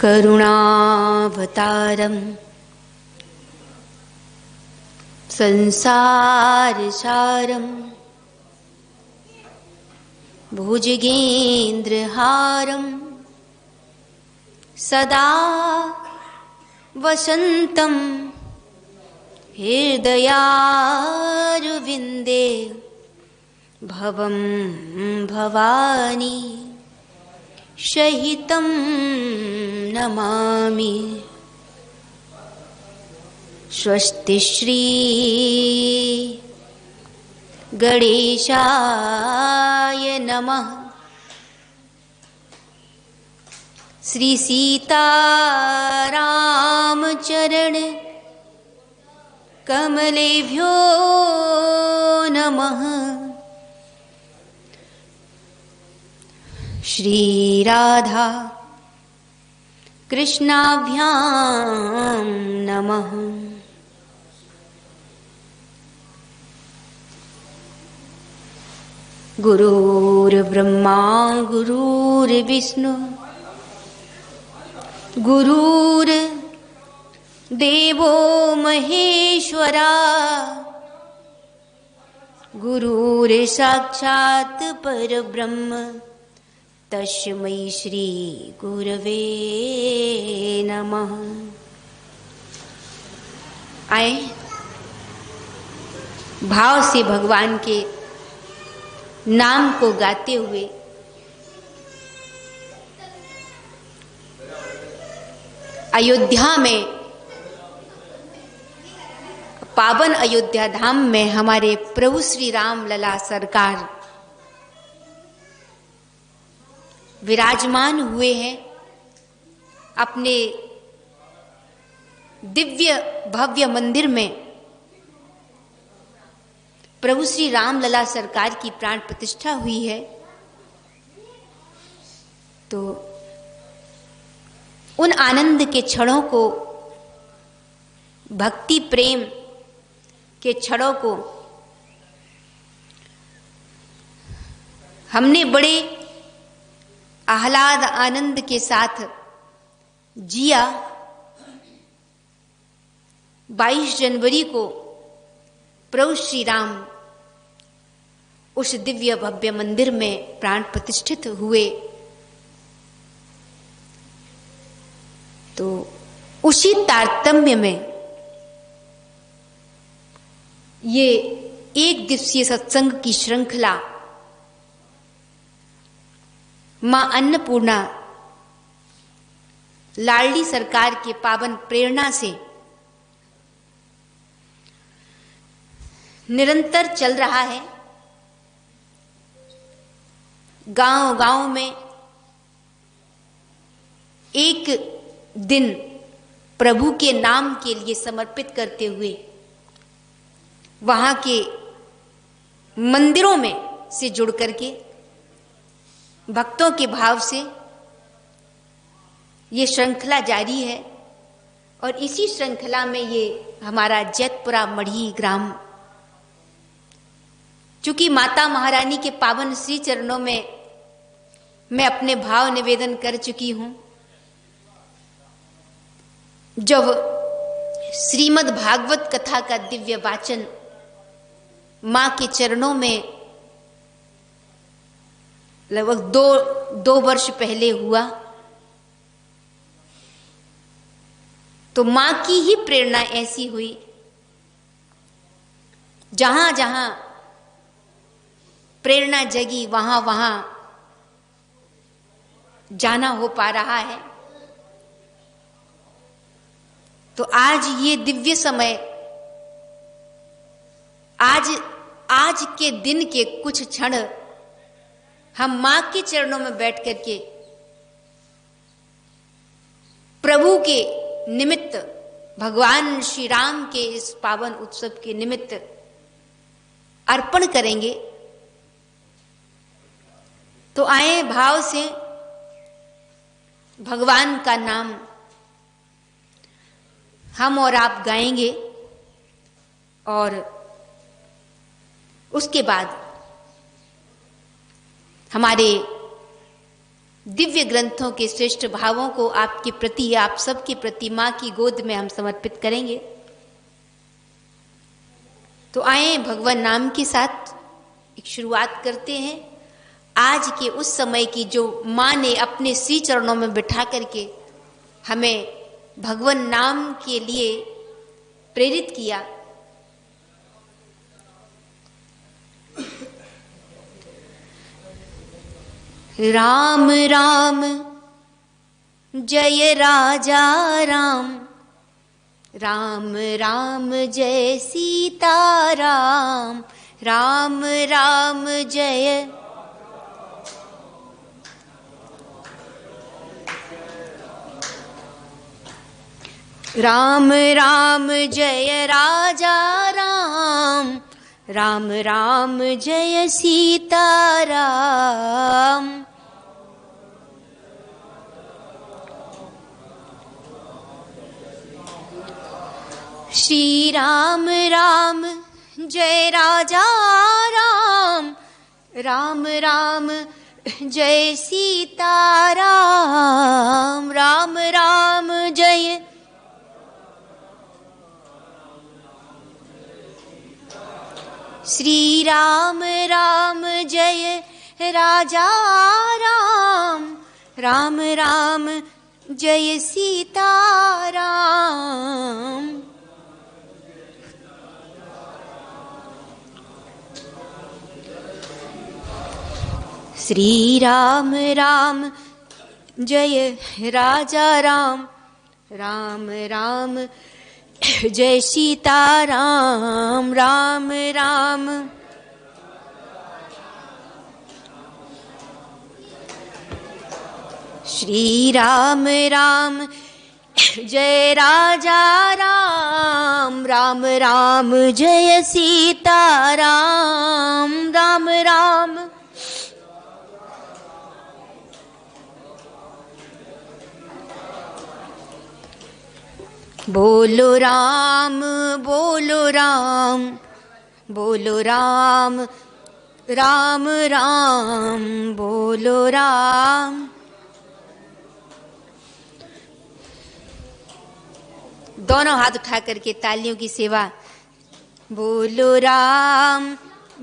करुणावतारम् संसारसारम् भुजगेन्द्रहारम् सदा वसन्तं हृदयारविन्दे भवं भवानी सहितं नमामि। स्वस्ति श्री गणेशाय नमः। श्री सीतारामचरण कमलेभ्यो नमः। श्री राधा कृष्णाभ्यां नमः। गुरुर्ब्रह्मा गुरुर्विष्णु गुरुर्देवो महेश्वरा गुरुर्साक्षात् परब्रह्म तस्मै श्री गुरवे नमः। आए भाव से भगवान के नाम को गाते हुए अयोध्या में, पावन अयोध्या धाम में हमारे प्रभु श्री राम लला सरकार विराजमान हुए हैं। अपने दिव्य भव्य मंदिर में प्रभु श्री राम लला सरकार की प्राण प्रतिष्ठा हुई है। तो उन आनंद के क्षणों को, भक्ति प्रेम के क्षणों को हमने बड़े आह्लाद आनंद के साथ जिया। 22 जनवरी को प्रभु श्री राम उस दिव्य भव्य मंदिर में प्राण प्रतिष्ठित हुए। तो उसी तारतम्य में ये एक दिवसीय सत्संग की श्रृंखला मां अन्नपूर्णा लाडली सरकार के पावन प्रेरणा से निरंतर चल रहा है। गांव-गांव में एक दिन प्रभु के नाम के लिए समर्पित करते हुए वहां के मंदिरों में से जुड़ करके भक्तों के भाव से ये श्रृंखला जारी है। और इसी श्रृंखला में ये हमारा जैतपुरा मढ़ी ग्राम, चूंकि माता महारानी के पावन श्री चरणों में मैं अपने भाव निवेदन कर चुकी हूं। जब श्रीमद् भागवत कथा का दिव्य वाचन मां के चरणों में लगभग दो वर्ष पहले हुआ, तो मां की ही प्रेरणा ऐसी हुई, जहां जहां प्रेरणा जगी वहां वहां जाना हो पा रहा है। तो आज ये दिव्य समय, आज के दिन के कुछ क्षण हम मां के चरणों में बैठ करके प्रभु के निमित्त, भगवान श्री राम के इस पावन उत्सव के निमित्त अर्पण करेंगे। तो आए भाव से भगवान का नाम हम और आप गाएंगे और उसके बाद हमारे दिव्य ग्रंथों के श्रेष्ठ भावों को आपके प्रति, आप सबके प्रति मां की गोद में हम समर्पित करेंगे। तो आए भगवान नाम के साथ एक शुरुआत करते हैं आज के उस समय की जो मां ने अपने श्री चरणों में बिठा करके हमें भगवान नाम के लिए प्रेरित किया। राम राम जय राजा राम, राम राम जय सीता राम, राम राम जय। राम राम जय राजा राम, राम राम जय सीता राम। श्री राम राम जय राजा राम, राम राम जय सीता राम, राम राम जय। श्री राम राम जय राजा राम, राम राम जय सीता राम। श्री राम राम जय राजा राम, राम राम जय सीता राम, राम राम। श्री राम राम जय राजा राम, राम राम जय सीता राम, राम राम। बोलो राम बोलो राम, बोलो राम राम राम, बोलो राम। दोनों हाथ उठा करके तालियों की सेवा। बोलो राम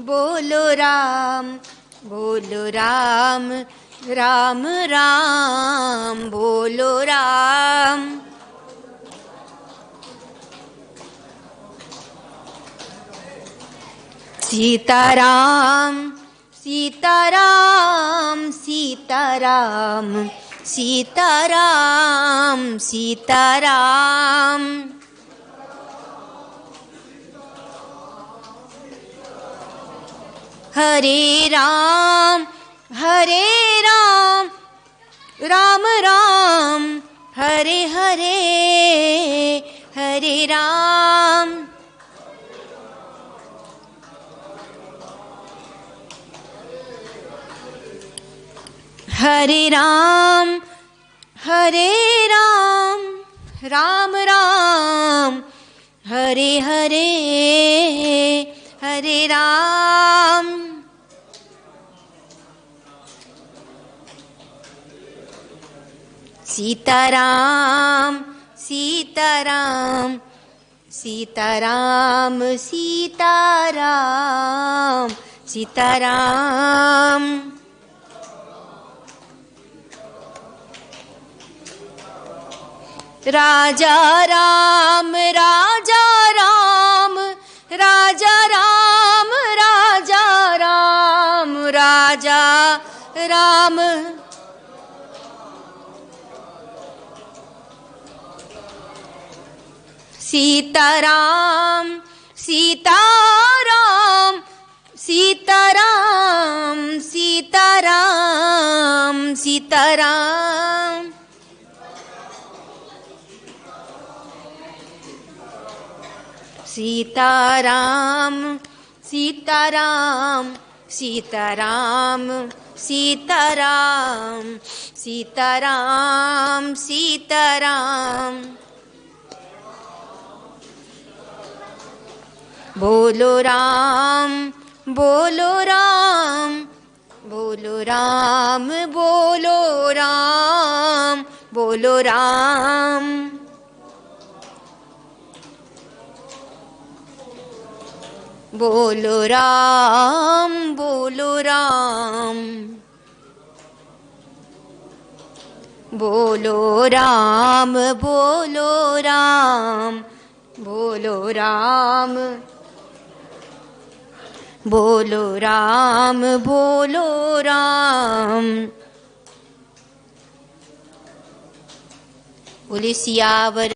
बोलो राम, बोलो राम राम राम, बोलो राम। सीताराम सीताराम सीताराम सीताराम सीताराम। हरे राम राम राम हरे हरे, हरे राम। हरे राम राम राम हरे हरे, हरे राम। सीताराम सीताराम सीताराम सीताराम सीताराम। राजा राम राजा राम, राजा राम राजा राम, राजा राम। सीताराम सीताराम सीताराम सीताराम सीताराम। सीताराम सीताराम सीताराम सीताराम सीताराम सीताराम। बोलो राम बोलो राम, बोलो राम बोलो राम बोलो राम। बोलो राम बोलो राम। बोलो राम बोलो राम बोलो राम। बोलो राम बोलो राम। बोले सियावर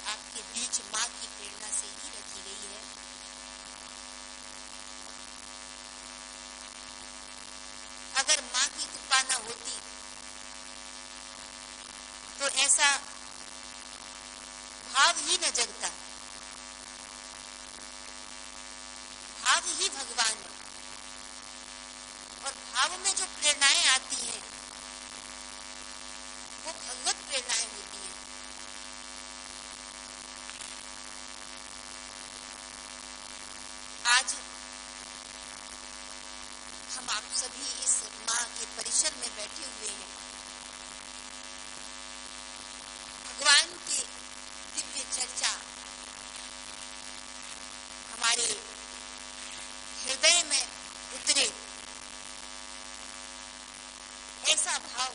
आपके बीच माँ की प्रेरणा से ही रखी गई है। अगर माँ की कृपा न होती तो ऐसा भाव ही न जगता। भाव ही भगवान है और भाव में जो प्रेरणाएं आती हैं वो भगवत प्रेरणाएं होती हैं। आज हम आप सभी इस माँ के परिसर में बैठे हुए हैं। भगवान की दिव्य चर्चा हमारे हृदय में उतरे, ऐसा भाव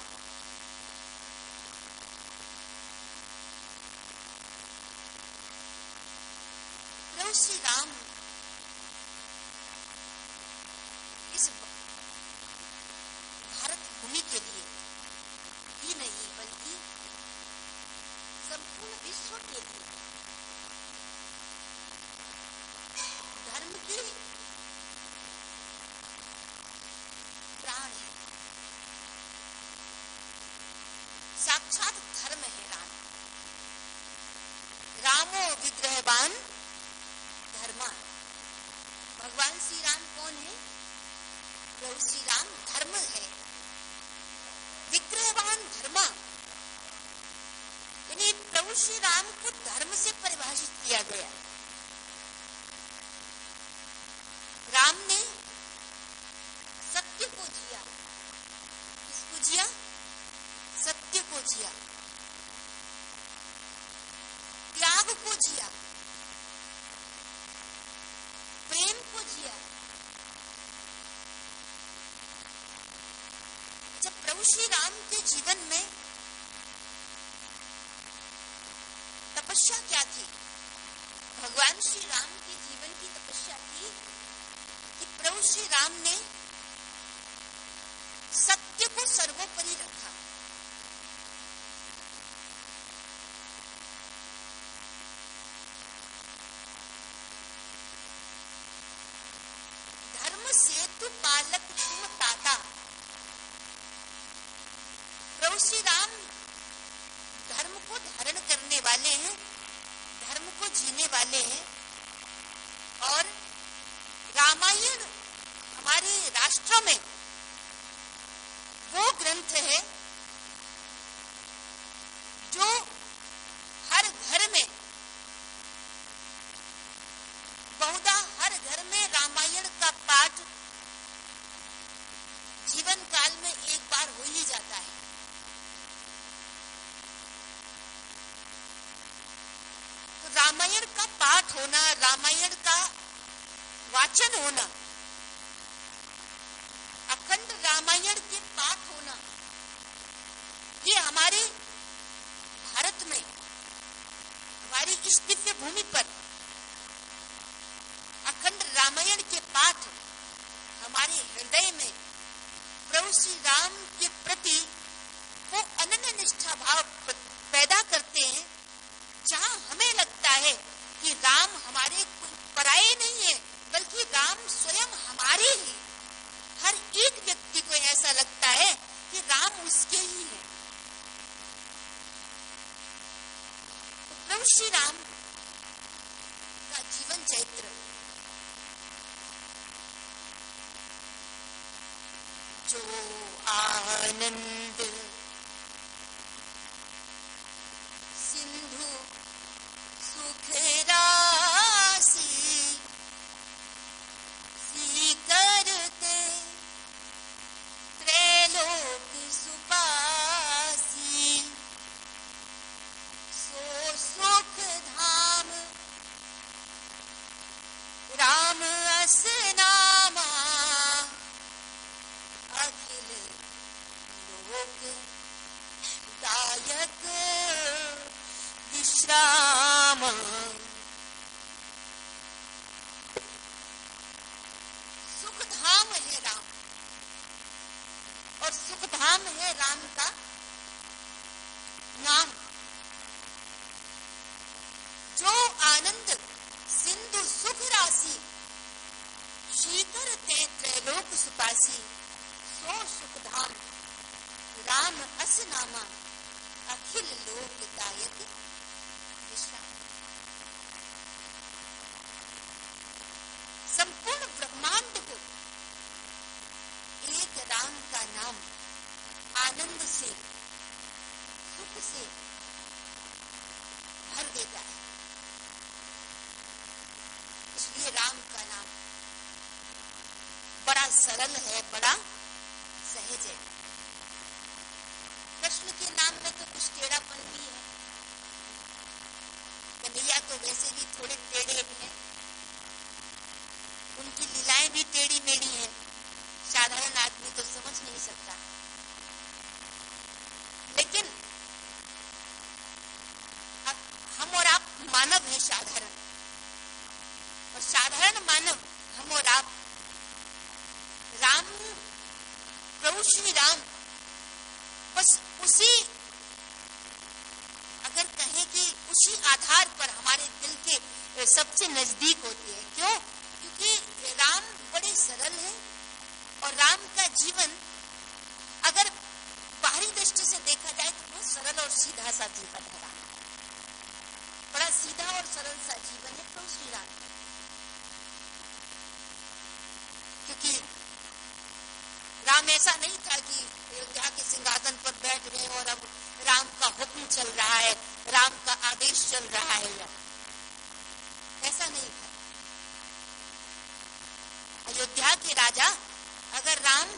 प्रभु श्री राम इस भारत भूमि के लिए ही नहीं बल्कि संपूर्ण विश्व के लिए धर्म की प्राण है। साक्षात धर्म है राम। रामो विग्रहवान धर्मा। भगवान श्री राम कौन है? प्रभु श्री राम धर्म है। विग्रहवान धर्मा यानी प्रभु श्री राम को धर्म से परिभाषित किया गया। राम ने सत्य को जिया। किसको जिया? सत्य को जिया, त्याग को जिया, प्रेम को जिया। जब प्रभु श्री राम के जीवन में तपस्या क्या थी? भगवान श्री राम के जीवन की तपस्या थी कि प्रभु श्री राम ने सत्य को सर्वोपरि रखा। धर्म सेतु पालक तुम ताता। प्रभु श्री राम धर्म को धारण करने वाले हैं, धर्म को जीने वाले हैं। और रामायण हमारे राष्ट्र में वो ग्रंथ है जो हर घर में, बहुधा हर घर में रामायण का पाठ जीवन काल में एक बार हो ही जाता है। तो रामायण का पाठ होना, रामायण का वाचन होना, अखंड रामायण के पाठ होना, ये हमारे भारत में, हमारी इस दिव्य भूमि पर अखंड रामायण के पाठ हमारे हृदय में प्रभु श्री राम के प्रति वो अनन्य निष्ठा भाव पैदा करते हैं, जहां हमें लगता है कि राम हमारे पराये नहीं है, बल्कि राम स्वयं हमारे ही। हर एक व्यक्ति को ऐसा लगता है कि राम उसके ही है। तो प्रभु श्री राम का जीवन चरित्र जो आनंद सिंधु सुख राशि करते त्रैलोक सुपासी, सो सुख धाम राम अस नामा, अखिल लोक दायक विश्राम। सुखधाम है राम, और सुखधाम है राम का नाम। जो आनंद सिंधु सुख राशि शीकर ते त्रैलोक सुपासी, सो सुखधाम राम अस नामा, अखिल लोक दायक विश्राम। संपूर्ण ब्रह्मांड को एक राम का नाम आनंद से सुख से भर देता है। इसलिए राम का नाम बड़ा सरल है, बड़ा सहज है। कृष्ण के नाम में तो कुछ टेढ़ापन भी है। कन्हैया तो वैसे भी थोड़े टेढ़े हैं, उनकी लीलाएं भी टेढ़ी मेढ़ी हैं, साधारण आदमी तो समझ नहीं सकता। लेकिन हम और आप मानव हैं साधारण, और साधारण मानव हम और आप राम, प्रभु श्री राम, बस उसी, अगर कहें कि उसी आधार पर हमारे दिल के सबसे नजदीक होते हैं। क्यों? क्योंकि राम बड़े सरल हैं, और राम का जीवन अगर बाहरी दृष्टि से देखा जाए तो बहुत सरल और सीधा सा जीवन है। राम बड़ा सीधा और सरल सा जीवन है प्रभु श्री राम। क्योंकि राम ऐसा नहीं था कि अयोध्या के सिंहासन पर बैठ गए और अब राम का हुक्म चल रहा है, राम का आदेश चल रहा है, या ऐसा नहीं था। अयोध्या के राजा अगर राम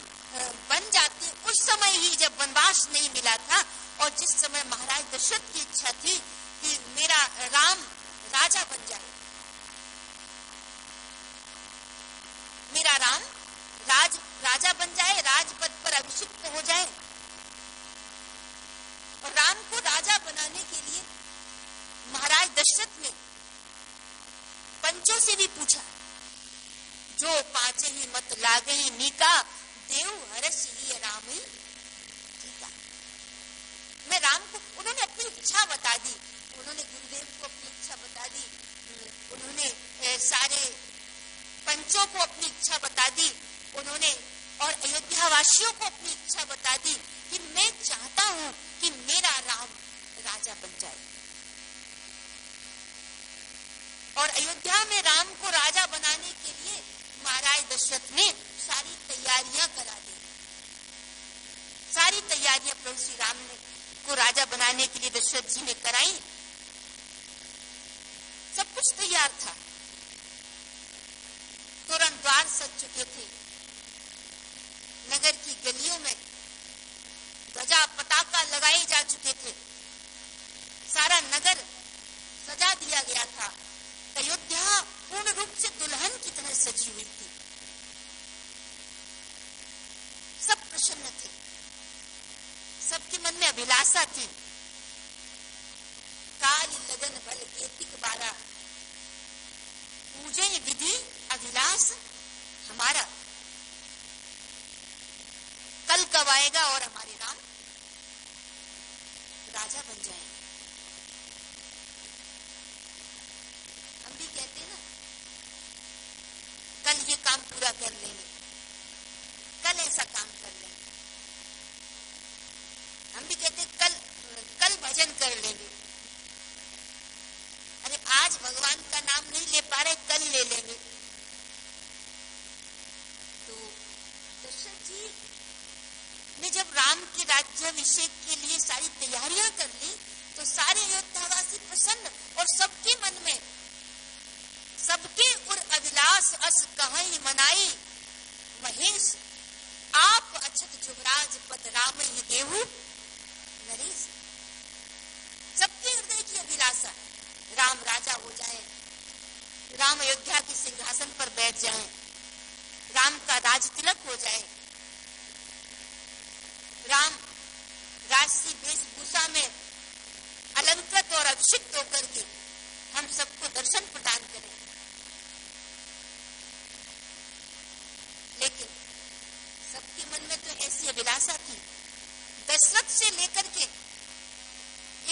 बन जाते उस समय ही, जब वनवास नहीं मिला था, और जिस समय महाराज दशरथ की इच्छा थी कि मेरा राम राजा बन जाए, मेरा राम राजा बन जाए, राजपद पर अभिषिक्त हो जाए। और राम को राजा बनाने के लिए महाराज दशरथ ने पंचों से भी पूछा, जो पांचे ही मत लागे ही नीका, देव हरस ही राम ही जीता। मैं राम को, उन्होंने अपनी इच्छा बता दी, उन्होंने गुरुदेव को अपनी इच्छा बता दी, उन्होंने सारे पंचों को अपनी इच्छा बता दी, उन्होंने और अयोध्या वासियों को अपनी इच्छा बता दी कि मैं चाहता हूं कि मेरा राम राजा बन जाए। और अयोध्या में राम को राजा बनाने के लिए महाराज दशरथ ने सारी तैयारियां करा दी। सारी तैयारियां प्रभु श्री राम ने को राजा बनाने के लिए दशरथ जी ने कराई। सब कुछ तैयार था, तोरण द्वार सज चुके थे, नगर की गलियों में ध्वजा पताका लगाए जा चुके थे, सारा नगर सजा दिया गया था। अयोध्या पूर्ण रूप से दुल्हन की तरह सजी हुई थी। सब प्रसन्न थे, सबके मन में अभिलाषा थी। काल लगन भल केतिक बारा, पूजे विधि अभिलाष हमारा। कल कब आएगा और हमारे राम राजा बन जाएंगे। पूरा कर लेंगे, कल ऐसा काम कर लेंगे। हम भी कहते कल भजन कर लेंगे। अरे आज भगवान का नाम नहीं ले पा रहे, कल ले लेंगे। तो दशरथ जी ने जब राम के राज्याभिषेक के लिए सारी तैयारियां कर ली तो सारे अयोध्यावासी प्रसन्न, और सबके मन में सबके उर अभिलाष अस कहीं मनाई, महेश आप अछत जुगराज पद राम ही देहु नरेश। सबके हृदय की अभिलाषा राम राजा हो जाए, राम अयोध्या के सिंहासन पर बैठ जाए, राम का राज तिलक हो जाए, राम राजसी वेशभूषा में अलंकृत और अभिषिक्त होकर के हम सबको दर्शन प्रदान करें। लेकिन सबके मन में तो ऐसी अभिलाषा थी। दशरथ से लेकर के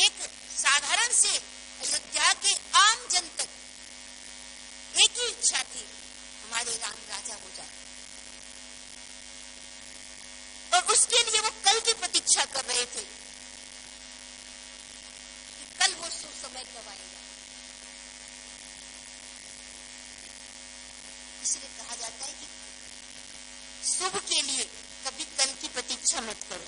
एक साधारण से अयोध्या के आम जन तक एक ही इच्छा थी, हमारे राम राजा हो जाए। और उसके लिए वो कल की प्रतीक्षा कर रहे थे कि कल वो समय कब आएगा। इसलिए कहा जाता है कि शुभ के लिए कभी कल की प्रतीक्षा मत करो।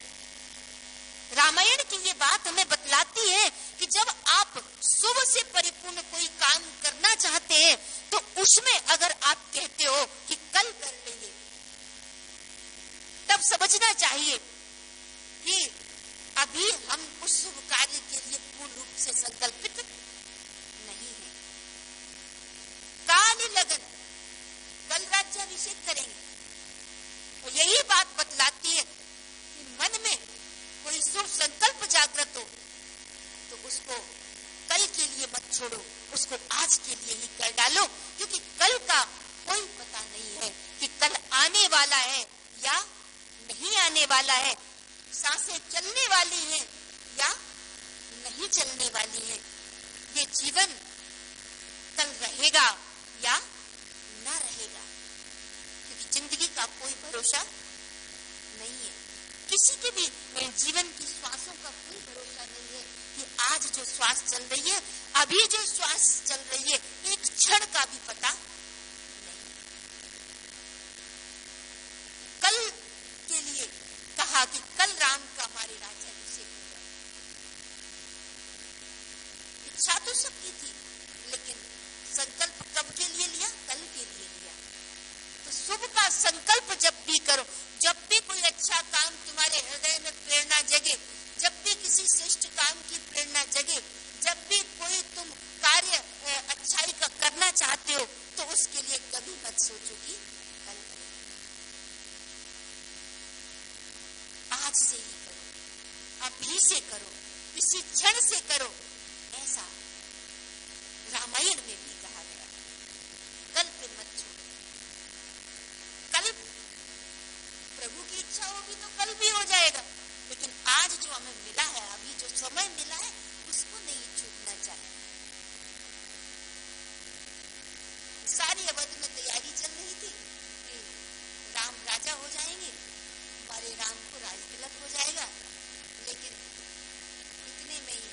रामायण की ये बात हमें बतलाती है कि जब आप शुभ से परिपूर्ण कोई काम करना चाहते हैं तो उसमें अगर आप कहते हो कि कल कर लेंगे, तब समझना चाहिए कि अभी हम उस शुभ कार्य के लिए पूर्ण रूप से संकल्पित नहीं है। काल लगन कल राज्याभिषेक करेंगे, और यही बात बतलाती है कि मन में कोई शुभ संकल्प जागृत हो तो उसको कल के लिए मत छोड़ो, उसको आज के लिए ही कर डालो, क्योंकि कल का कोई पता नहीं है कि कल आने वाला है या नहीं आने वाला है, सांसें चलने वाली हैं या नहीं चलने वाली हैं, ये जीवन कल रहेगा या ना रहेगा, क्योंकि जिंदगी का कोई भरोसा नहीं है। किसी के भी जीवन की श्वासों का कोई भरोसा नहीं है कि आज जो श्वास चल रही है, अभी जो श्वास चल रही है, एक क्षण का भी पता नहीं। कल के लिए कहा कि कल राम का हमारे राज्याभिषेक हो जाए। इच्छा तो सबकी थी, लेकिन संकल्प कब के लिए लिया? कल के लिए लिया। तो शुभ का संकल्प जब भी करो, जब भी कोई अच्छा काम तुम्हारे हृदय में प्रेरणा जगे, जब भी किसी श्रेष्ठ काम की प्रेरणा जगे, जब भी कोई तुम कार्य अच्छाई का करना चाहते हो, तो उसके लिए कभी मत सोचो कि कल करो। आज से ही करो, अभी से करो, इसी क्षण से करो, ऐसा रामायण में भी कहा गया। कल पे मत छोड़ो। कल प्रभु की इच्छा होगी तो कल भी हो जाएगा, लेकिन आज जो हमें मिला है, अभी जो समय मिला है, उसको नहीं छूटना चाहिए। सारी अवध में तैयारी चल रही थी कि राम राजा हो जाएंगे, हमारे राम को राज तिलक हो जाएगा, लेकिन इतने में ही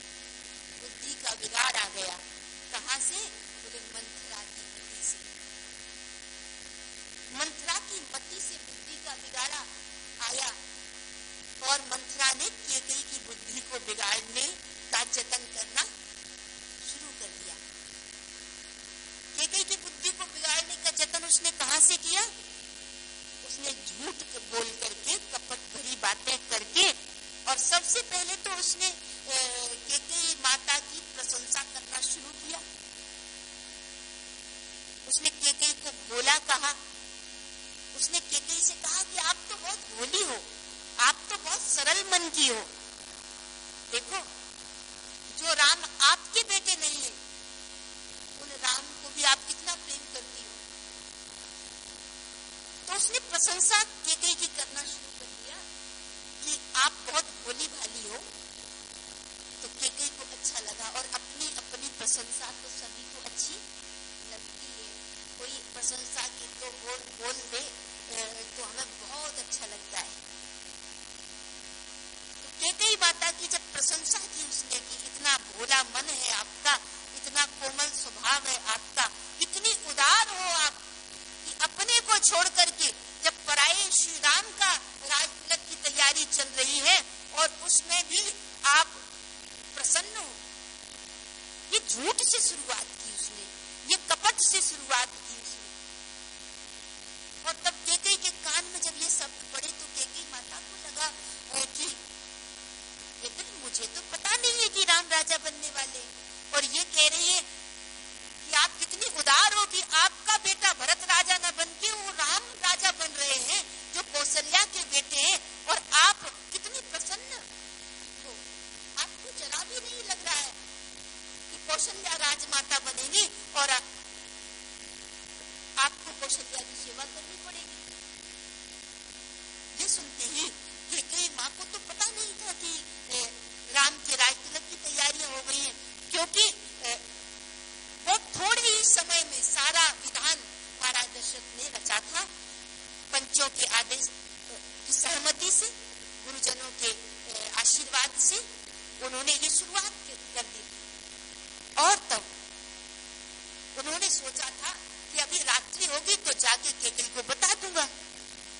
बुद्धि का बिगाड़ आ गया। कहां से? बोले मंथरा की मति से। मंथरा की मति से बुद्धि का बिगाड़ा आया, और मंथरा ने कैकेयी की बुद्धि को बिगाड़ने का जतन करना शुरू कर दिया। कैकेयी की बुद्धि को बिगाड़ने का जतन उसने कहां से किया? उसने झूठ बोल करके, कपट भरी बातें करके, और सबसे पहले तो उसने कैकेयी माता की प्रशंसा करना शुरू किया। उसने कैकेयी को भोला कहा। उसने कैकेयी से कहा कि आप तो बहुत भोली हो, आप तो बहुत सरल मन की हो। देखो, जो राम आपके बेटे नहीं है, उन राम को भी आप कितना प्रेम करती हो। तो उसने प्रशंसा कैकेयी की करना शुरू कर दिया कि आप बहुत भोली भाली हो। तो कैकेयी को अच्छा लगा, और अपनी अपनी प्रशंसा तो सभी को अच्छी लगती है। कोई प्रशंसा की तो बोल दे तो हमें बहुत अच्छा लगता है। तो कैकेयी माता की जब प्रशंसा की उसने कि इतना भोला मन है आपका, इतना कोमल स्वभाव है आपका, इतनी उदार हो आप कि अपने को छोड़ करके जब पराये श्री राम का राजतिलक की तैयारी चल रही है और उसमें भी आप प्रसन्न हो। ये झूठ से शुरुआत की उसने, ये कपट से शुरुआत की उसने। और तब कैकेयी के कान में जब ये शब्द पड़े तो कैकेयी माता को लगा कि लेकिन मुझे तो पता नहीं है कि राम राजा बनने वाले, और ये कह रही है कि आप कितनी उदार हो कि आपका बेटा भरत राजा न बन के वो राम राजा बन रहे हैं जो कौशल्या के बेटे हैं, और आप कितनी प्रसन्न हो। आपको जरा भी नहीं लग रहा है कि कौशल्या राजमाता बनेगी और आपको कौशल्या की सेवा करनी पड़ेगी। ये सुनते ही कैकेयी माँ को तो पता नहीं था कि राम के राजतिलक की तैयारियां हो गई हैं, क्योंकि वो थोड़े ही समय में सारा विधान महाराज दशरथ ने रचा था। पंचों के आदेश की सहमति से, गुरुजनों के आशीर्वाद से उन्होंने ये शुरुआत कर दी। और तब उन्होंने सोचा था कि अभी रात्रि होगी तो जाके कैकेयी को बता दूंगा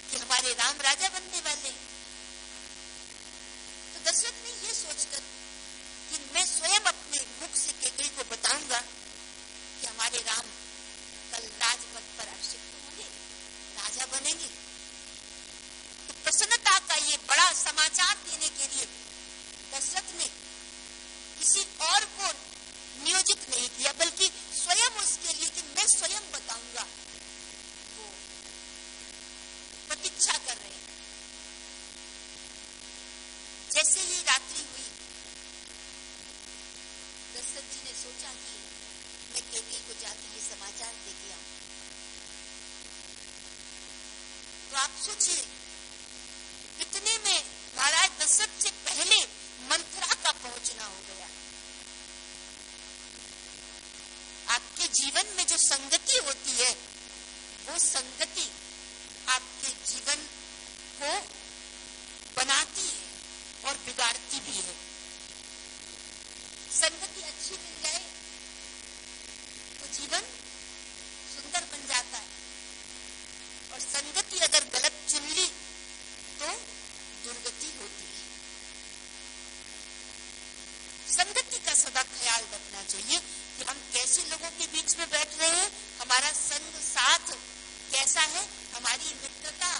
कि हमारे राम राजा बनने वाले। तो दशरथ ने ये सोचकर कि मैं स्वयं अपने मुख से कैकेयी को बताऊंगा कि हमारे राम कल राजपद पर अभिषिक्त होंगे, राजा बनेंगे। तो प्रसन्नता का ये बड़ा समाचार देने के लिए दशरथ ने किसी और को नियोजित नहीं किया, बल्कि स्वयं उसके लिए कि मैं स्वयं बताऊंगा, वो प्रतीक्षा कर रहे हैं। जैसे ही रात्रि हुई, दशरथ जी ने सोचा कि मैं कैकेयी को जाके ये समाचार देके आऊं। तो आप सोचिए, इतने में महाराज दशरथ से पहले मंथरा का पहुंचना हो गया। आपके जीवन में जो संगति होती है, वो संगति आपके जीवन को बनाती है और बिगाड़ती भी है। संगति अच्छी मिल जाए तो जीवन सुंदर बन जाता है, और संगति अगर गलत चुन ली तो दुर्गति होती है। संगति का सदा ख्याल रखना चाहिए कि हम कैसे लोगों के बीच में बैठ रहे हैं, हमारा संग साथ कैसा है, हमारी मित्रता,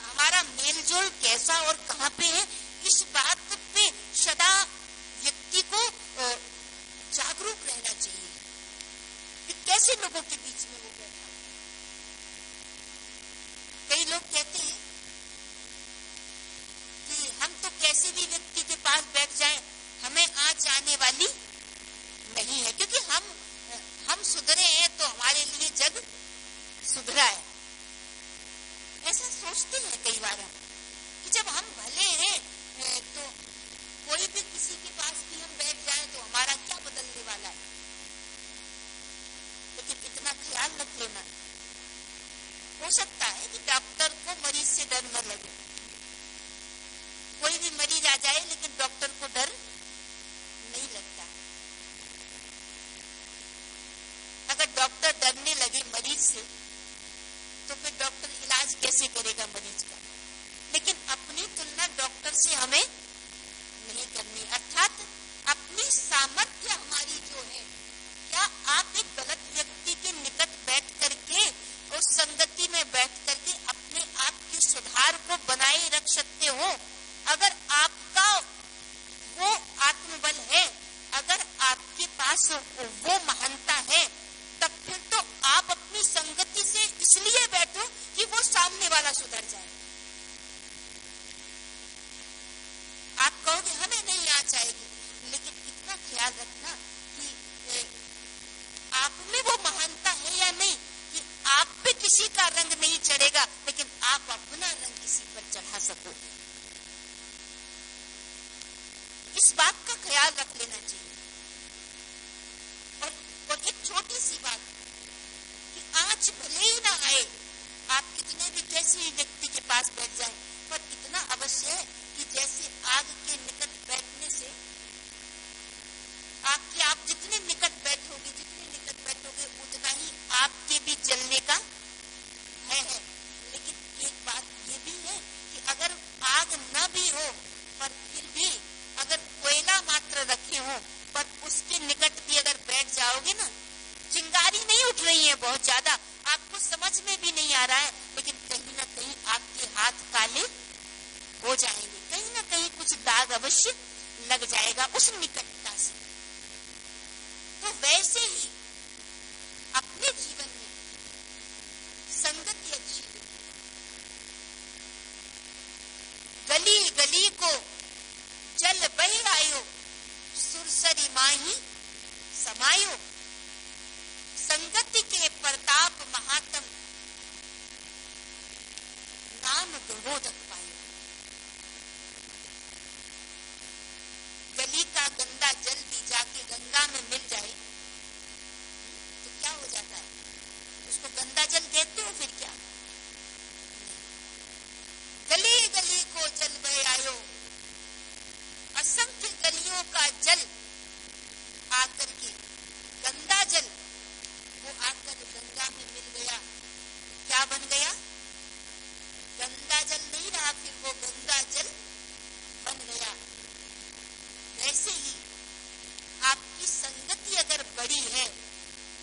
हमारा मेलजोल कैसा और कहाँ पे है। इस बात पे सदा व्यक्ति को जागरूक रहना चाहिए कि कैसे लोगों के बीच में वो बैठा। कई लोग कहते हैं कि हम तो कैसे भी व्यक्ति के पास बैठ जाएं, हमें आँच आने वाली नहीं है, क्योंकि हम सुधरे हैं तो हमारे लिए जग सुधरा है। ऐसा सोचते हैं कई बार हम कि जब हम भले हैं तो कोई भी किसी के पास भी हम बैठ जाएं तो हमारा क्या बदलने वाला है। लेकिन इतना ख्याल रख लेना, हो सकता है कि डॉक्टर को मरीज से डर न लगे। कोई भी मरीज आ जाए लेकिन डॉक्टर को डर नहीं लगता। अगर डॉक्टर डरने लगे मरीज से तो फिर डॉक्टर इलाज कैसे करेगा मरीज का। लेकिन अपनी तुलना डॉक्टर से हमें नहीं करनी, अर्थात अपनी सामर्थ्य हमारी जो है। क्या आप एक गलत व्यक्ति के निकट बैठ करके, उस संगति में बैठ करके अपने आप के सुधार को बनाए रख सकते हो? अगर आपका वो आत्मबल है, अगर आपके पास वो महानता है, तब फिर तो आप अपनी संगति से इसलिए बैठो कि वो सामने वाला सुधर जाए। आप कहोगे हमें नहीं आ जाएगी, लेकिन इतना ख्याल रखना कि आप में वो महानता है या नहीं, कि आप पे किसी का रंग नहीं चढ़ेगा, लेकिन आप अपना रंग किसी पर चढ़ा सको। इस बात का ख्याल रख लेना चाहिए। और एक छोटी सी बात कि आज भले किसी भी व्यक्ति के पास बैठ जाए, पर इतना अवश्य है कि जैसे आग के निकट बैठने से, आग के आप जितने निकट बैठोगे उतना ही आपके भी जलने का है। लेकिन एक बात ये भी है कि अगर आग न भी हो, पर फिर भी अगर कोयला मात्र रखे हो, पर उसके निकट भी अगर बैठ जाओगे ना, चिंगारी नहीं उठ रही है बहुत ज्यादा, आपको समझ में भी नहीं आ रहा है, लेकिन कहीं ना कहीं आपके हाथ काले हो जाएंगे, कहीं ना कहीं कुछ दाग अवश्य लग जाएगा उस निकटता से। तो वैसे ही अपने जीवन में संगति अच्छी हो। गली गली को जल बही आयो, सुरसरी माही समायो, संगति के प्रताप महात्म, नाम गुणोदक पायो। गली का गंदा जल भी जाके गंगा में मिल जाए तो क्या हो जाता है? उसको गंदा जल कहते हो फिर क्या? गली गली को जल बह आयो, असंख्य गलियों का जल आकर के, गंदा जल वो आकर गंगा में मिल गया, क्या बन गया? गंदा जल नहीं रहा, फिर वो गंगा जल बन गया। वैसे ही आपकी संगति अगर बड़ी है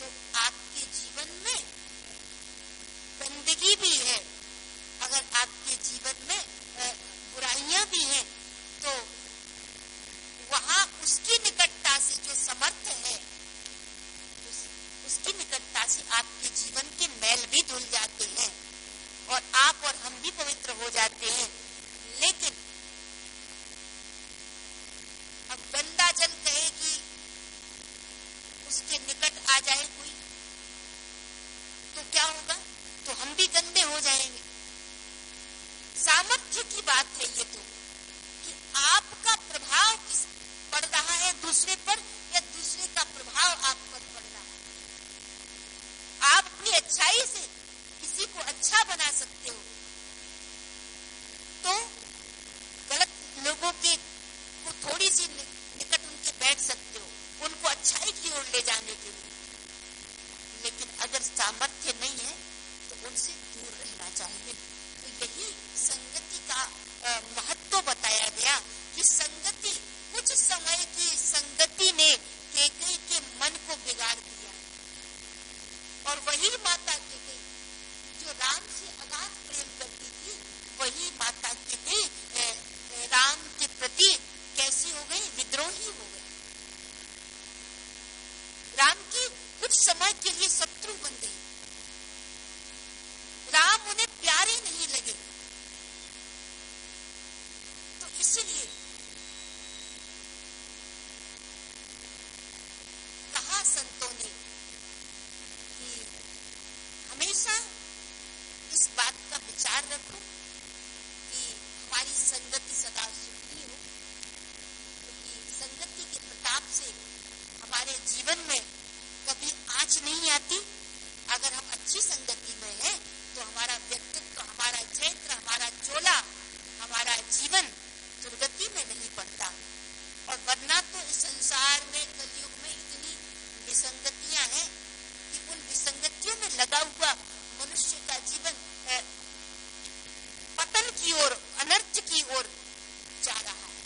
तो आपके जीवन में गंदगी भी है, अगर आपके जीवन में बुराइयां भी हैं, तो वहां उसकी निकटता से जो समर्थ है, उसकी निकटता से आपके जीवन के मैल भी धुल जाते हैं और आप और हम भी पवित्र हो जाते हैं। लेकिन अब गंदा जल कहे कि उसके निकट आ जाए कोई तो क्या होगा? तो हम भी गंदे हो जाएंगे। सामर्थ्य की बात है ये तो, कि आपका प्रभाव किस पड़ रहा है दूसरे पर, या दूसरे का प्रभाव आप पर पड़ रहा है। आप अपनी अच्छाई से किसी को अच्छा बना सकते हो, तो गलत लोगों के को थोड़ी सी निकट उनके बैठ सकते हो, उनको अच्छाई की ओर ले जाने के लिए। लेकिन अगर सामर्थ्य नहीं है तो उनसे दूर रहना चाहिए। तो यही संगति का महत्व बताया गया कि संगति, कुछ समय की संगति ने कैकेयी के मन को बिगाड़ दिया, और वही माता कैकेयी जो राम से अगाध प्रेम करती थी, वही माता कैकेयी राम के प्रति कैसी हो गई? विद्रोही हो गई। राम की कुछ समय के लिए शत्रु बन गई। राम उन्हें प्यारे नहीं लगे। तो इसलिए कहा संतों ने कि हमेशा इस बात का विचार रखो कि हमारी संगति सदा सुखी हो, क्योंकि संगति के प्रताप से हमारे जीवन में कभी आँच नहीं आती। अगर हम अच्छी संगति में हैं तो हमारा व्यक्तित्व, हमारा चरित्र, हमारा चोला, हमारा जीवन दुर्गति में नहीं पड़ता। और वरना तो इस संसार में, कलयुग में इतनी विसंगतियां हैं कि उन विसंगतियों में लगा हुआ मनुष्य का जीवन पतन की ओर, अनर्थ की ओर जा रहा है।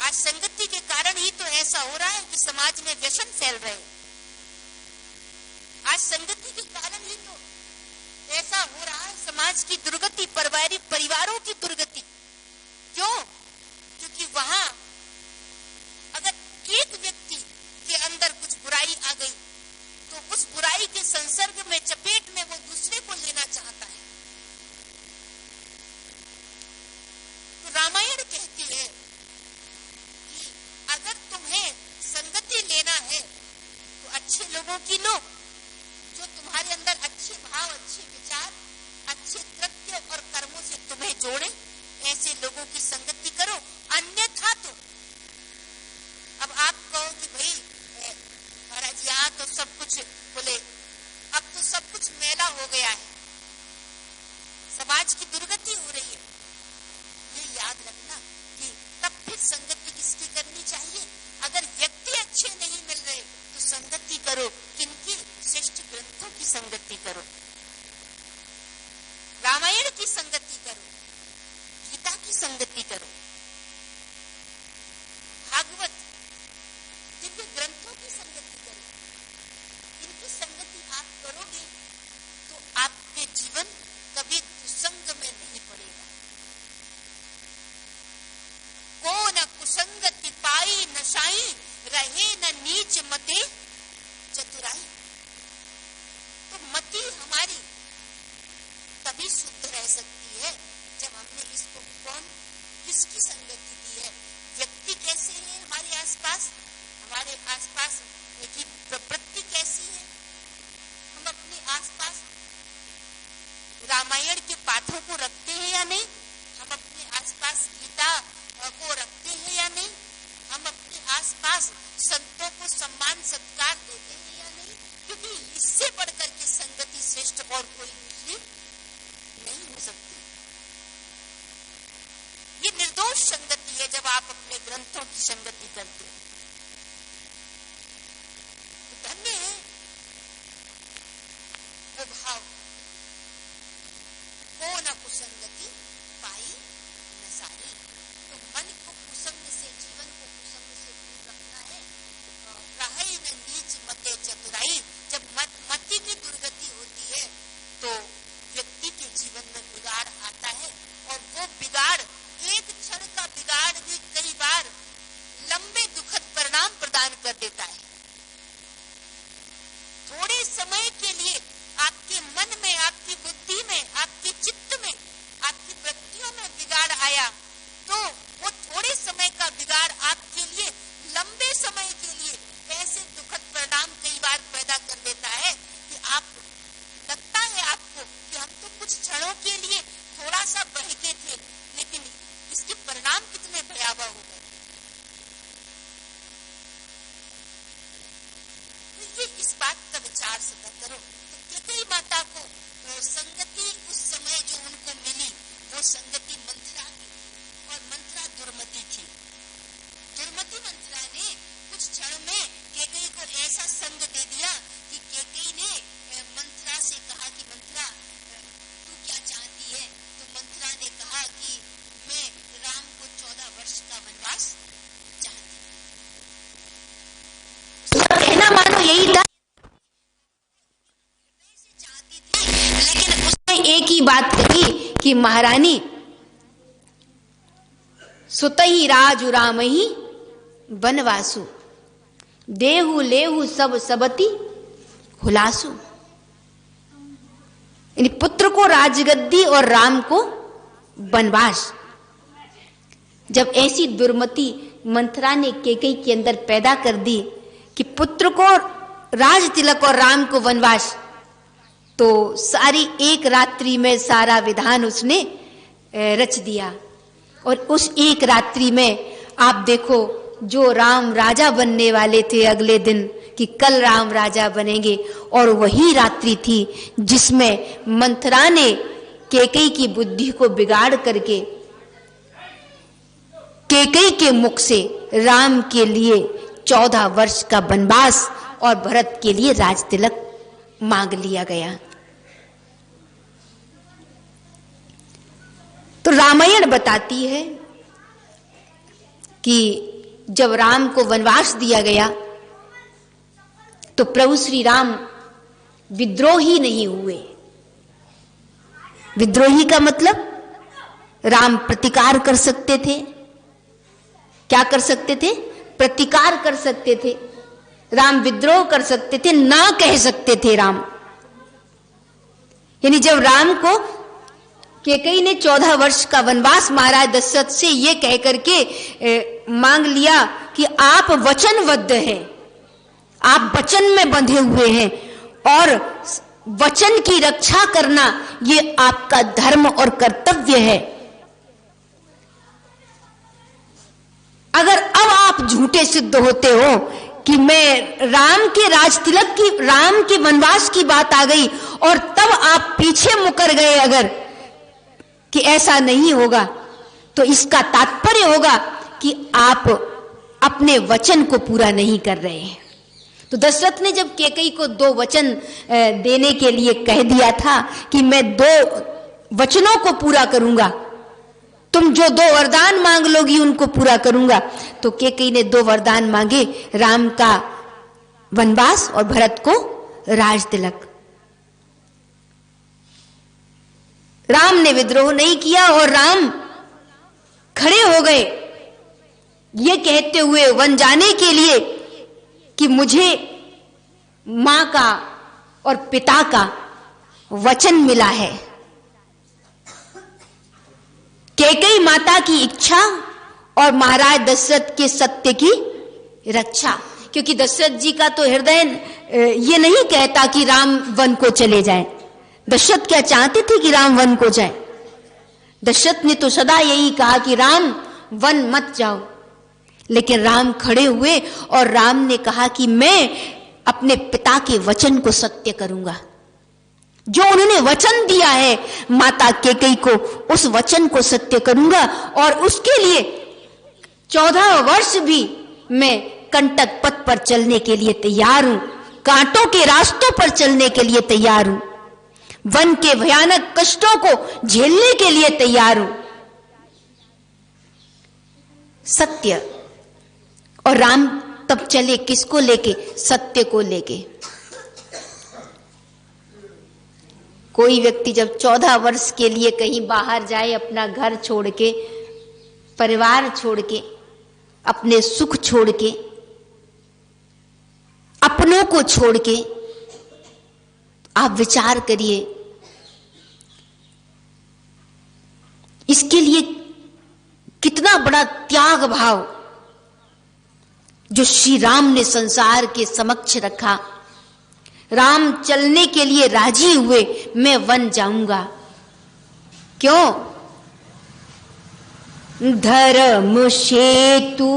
आज संगति के कारण ही तो ऐसा हो रहा है कि समाज में व्यसन फैल रहे हैं। आज संगति के कारण ही तो ऐसा हो रहा है समाज की दुर्गति, परिवारों की दुर्गति। क्यों? क्योंकि वहां अगर एक व्यक्ति के अंदर कुछ बुराई आ गई तो उस बुराई के संसर्ग में, चपेट में वो दूसरे को लेना चाहता है। तो रामायण कहती है कि अगर तुम्हें संगति लेना है तो अच्छे लोगों की लो, जो तुम्हारे अंदर अच्छे भाव, अच्छे विचार, अच्छे कृत्य और कर्मों से तुम्हें जोड़े, समाज की दुर्गति हो रही है। ये याद रखना कि तब फिर संगति किसकी करनी चाहिए? अगर व्यक्ति अच्छे नहीं मिल रहे तो संगति करो किनकी? श्रेष्ठ ग्रंथों की संगति करो, रामायण की संगति करो, गीता की संगति करो, भागवत दिव्य ग्रंथों की संगति करो। इनकी संगति आप करोगे तो आपके जीवन कभी दुसंग में नहीं पड़ेगा। को न कुसंगति पाई नशाई, रहे न नीच मते चतुराई। तो मति हमारी तभी शुद्ध रह सकती है जब हमने इसको कौन किसकी संगति दी है। व्यक्ति कैसे है हमारे आसपास, हमारे आसपास की प्रवृत्ति कैसी है, हम अपने आसपास रामायण के पाठों को रखते हैं या नहीं, हम अपने आसपास गीता को रखते हैं या नहीं, हम अपने आसपास संतों को सम्मान सत्कार देते हैं या नहीं। क्योंकि इससे बढ़कर के संगति श्रेष्ठ और कोई दूसरी नहीं हो सकती। ये निर्दोष संगति है जब आप अपने ग्रंथों की संगति करते हैं। तो धन्य है वो भाव, को न कुसंगति पाई न सारी। तो मन को कुसंग से, जीवन को कुसंग से दूर रखना है। रहे न नीच मते चतुराई। जब मति की दुर्गति होती है तो व्यक्ति के जीवन में बिगाड़ आता है, और वो बिगाड़, एक क्षण का बिगाड़ भी कई बार लंबे दुखद परिणाम प्रदान कर देता है। थोड़े समय के लिए आपके मन में, आपकी बुद्धि में, आपके चित्त में, आपकी वृत्तियों में बिगाड़ आया तो वो थोड़े समय का बिगाड़ आपके लिए लंबे समय के लिए ऐसे दुखद परिणाम कई बार पैदा कर देता है कि आप लगता है आपको कि हम तो कुछ क्षणों के लिए थोड़ा सा बहके थे, लेकिन इसके परिणाम कितने भयावह हो गए। तो ये इस बात का विचार सदा करो। तो कैकेयी माता को संगति उस समय जो उनको मिली वो संगति मंथरा की, और मंथरा दुर्मति थी। दुर्मति मंथरा ने कुछ क्षण में कैकेयी को ऐसा संग दे दिया कि कैकेयी ने मंथरा से कहा कि मंथरा तू क्या चाहती है? तो मंथरा ने कहा कि मैं राम को 14 वर्ष का वनवास चाहती हूँ। कहना मानो यही था, चाहती थी, लेकिन उसने एक ही बात कही कि महारानी सुतहि राजु रामहि बनवासु, देहु लेहु सब सबति हुलासु। यानी पुत्र को राजगद्दी और राम को वनवास। जब ऐसी दुर्मति मंथरा ने कैकेयी के अंदर पैदा कर दी कि पुत्र को राज तिलक और राम को वनवास, तो सारी एक रात्रि में सारा विधान उसने रच दिया। और उस एक रात्रि में आप देखो, जो राम राजा बनने वाले थे अगले दिन कि कल राम राजा बनेंगे, और वही रात्रि थी जिसमें मंथरा ने कैकेयी की बुद्धि को बिगाड़ करके कैकेयी के मुख से राम के लिए 14 वर्ष का वनवास और भरत के लिए राज तिलक मांग लिया गया। तो रामायण बताती है कि जब राम को वनवास दिया गया तो प्रभु श्री राम विद्रोही नहीं हुए। विद्रोही का मतलब राम प्रतिकार कर सकते थे। क्या कर सकते थे? प्रतिकार कर सकते थे। राम विद्रोह कर सकते थे, ना कह सकते थे राम। यानी जब राम को कैकेयी ने 14 वर्ष का वनवास महाराज दशरथ से ये कह करके मांग लिया कि आप वचनबद्ध हैं, आप वचन में बंधे हुए हैं और वचन की रक्षा करना ये आपका धर्म और कर्तव्य है। अगर अब आप झूठे सिद्ध होते हो कि मैं राम के राज तिलक की, राम के वनवास की बात आ गई और तब आप पीछे मुकर गए, अगर ऐसा नहीं होगा तो इसका तात्पर्य होगा कि आप अपने वचन को पूरा नहीं कर रहे हैं। तो दशरथ ने जब कैकेयी को 2 वचन देने के लिए कह दिया था कि मैं 2 वचनों को पूरा करूंगा, तुम जो 2 वरदान मांग लोगी उनको पूरा करूंगा, तो कैकेयी ने 2 वरदान मांगे, राम का वनवास और भरत को राज तिलक। राम ने विद्रोह नहीं किया और राम खड़े हो गए ये कहते हुए वन जाने के लिए कि मुझे मां का और पिता का वचन मिला है। कैकेयी माता की इच्छा और महाराज दशरथ के सत्य की रक्षा, क्योंकि दशरथ जी का तो हृदय ये नहीं कहता कि राम वन को चले जाएं। दशरथ क्या चाहते थे कि राम वन को जाए? दशरथ ने तो सदा यही कहा कि राम वन मत जाओ, लेकिन राम खड़े हुए और राम ने कहा कि मैं अपने पिता के वचन को सत्य करूंगा। जो उन्होंने वचन दिया है माता कैकेयी को, उस वचन को सत्य करूंगा और उसके लिए 14 वर्ष भी मैं कंटक पथ पर चलने के लिए तैयार हूं, कांटों के रास्तों पर चलने के लिए तैयार हूं, वन के भयानक कष्टों को झेलने के लिए तैयार हूं। सत्य। और राम तब चले किसको लेके? सत्य को लेके। कोई व्यक्ति जब 14 वर्ष के लिए कहीं बाहर जाए, अपना घर छोड़ के, परिवार छोड़ के, अपने सुख छोड़ के, अपनों को छोड़ के, आप विचार करिए इसके लिए कितना बड़ा त्याग भाव जो श्री राम ने संसार के समक्ष रखा। राम चलने के लिए राजी हुए, मैं वन जाऊंगा। क्यों? धर्म सेतु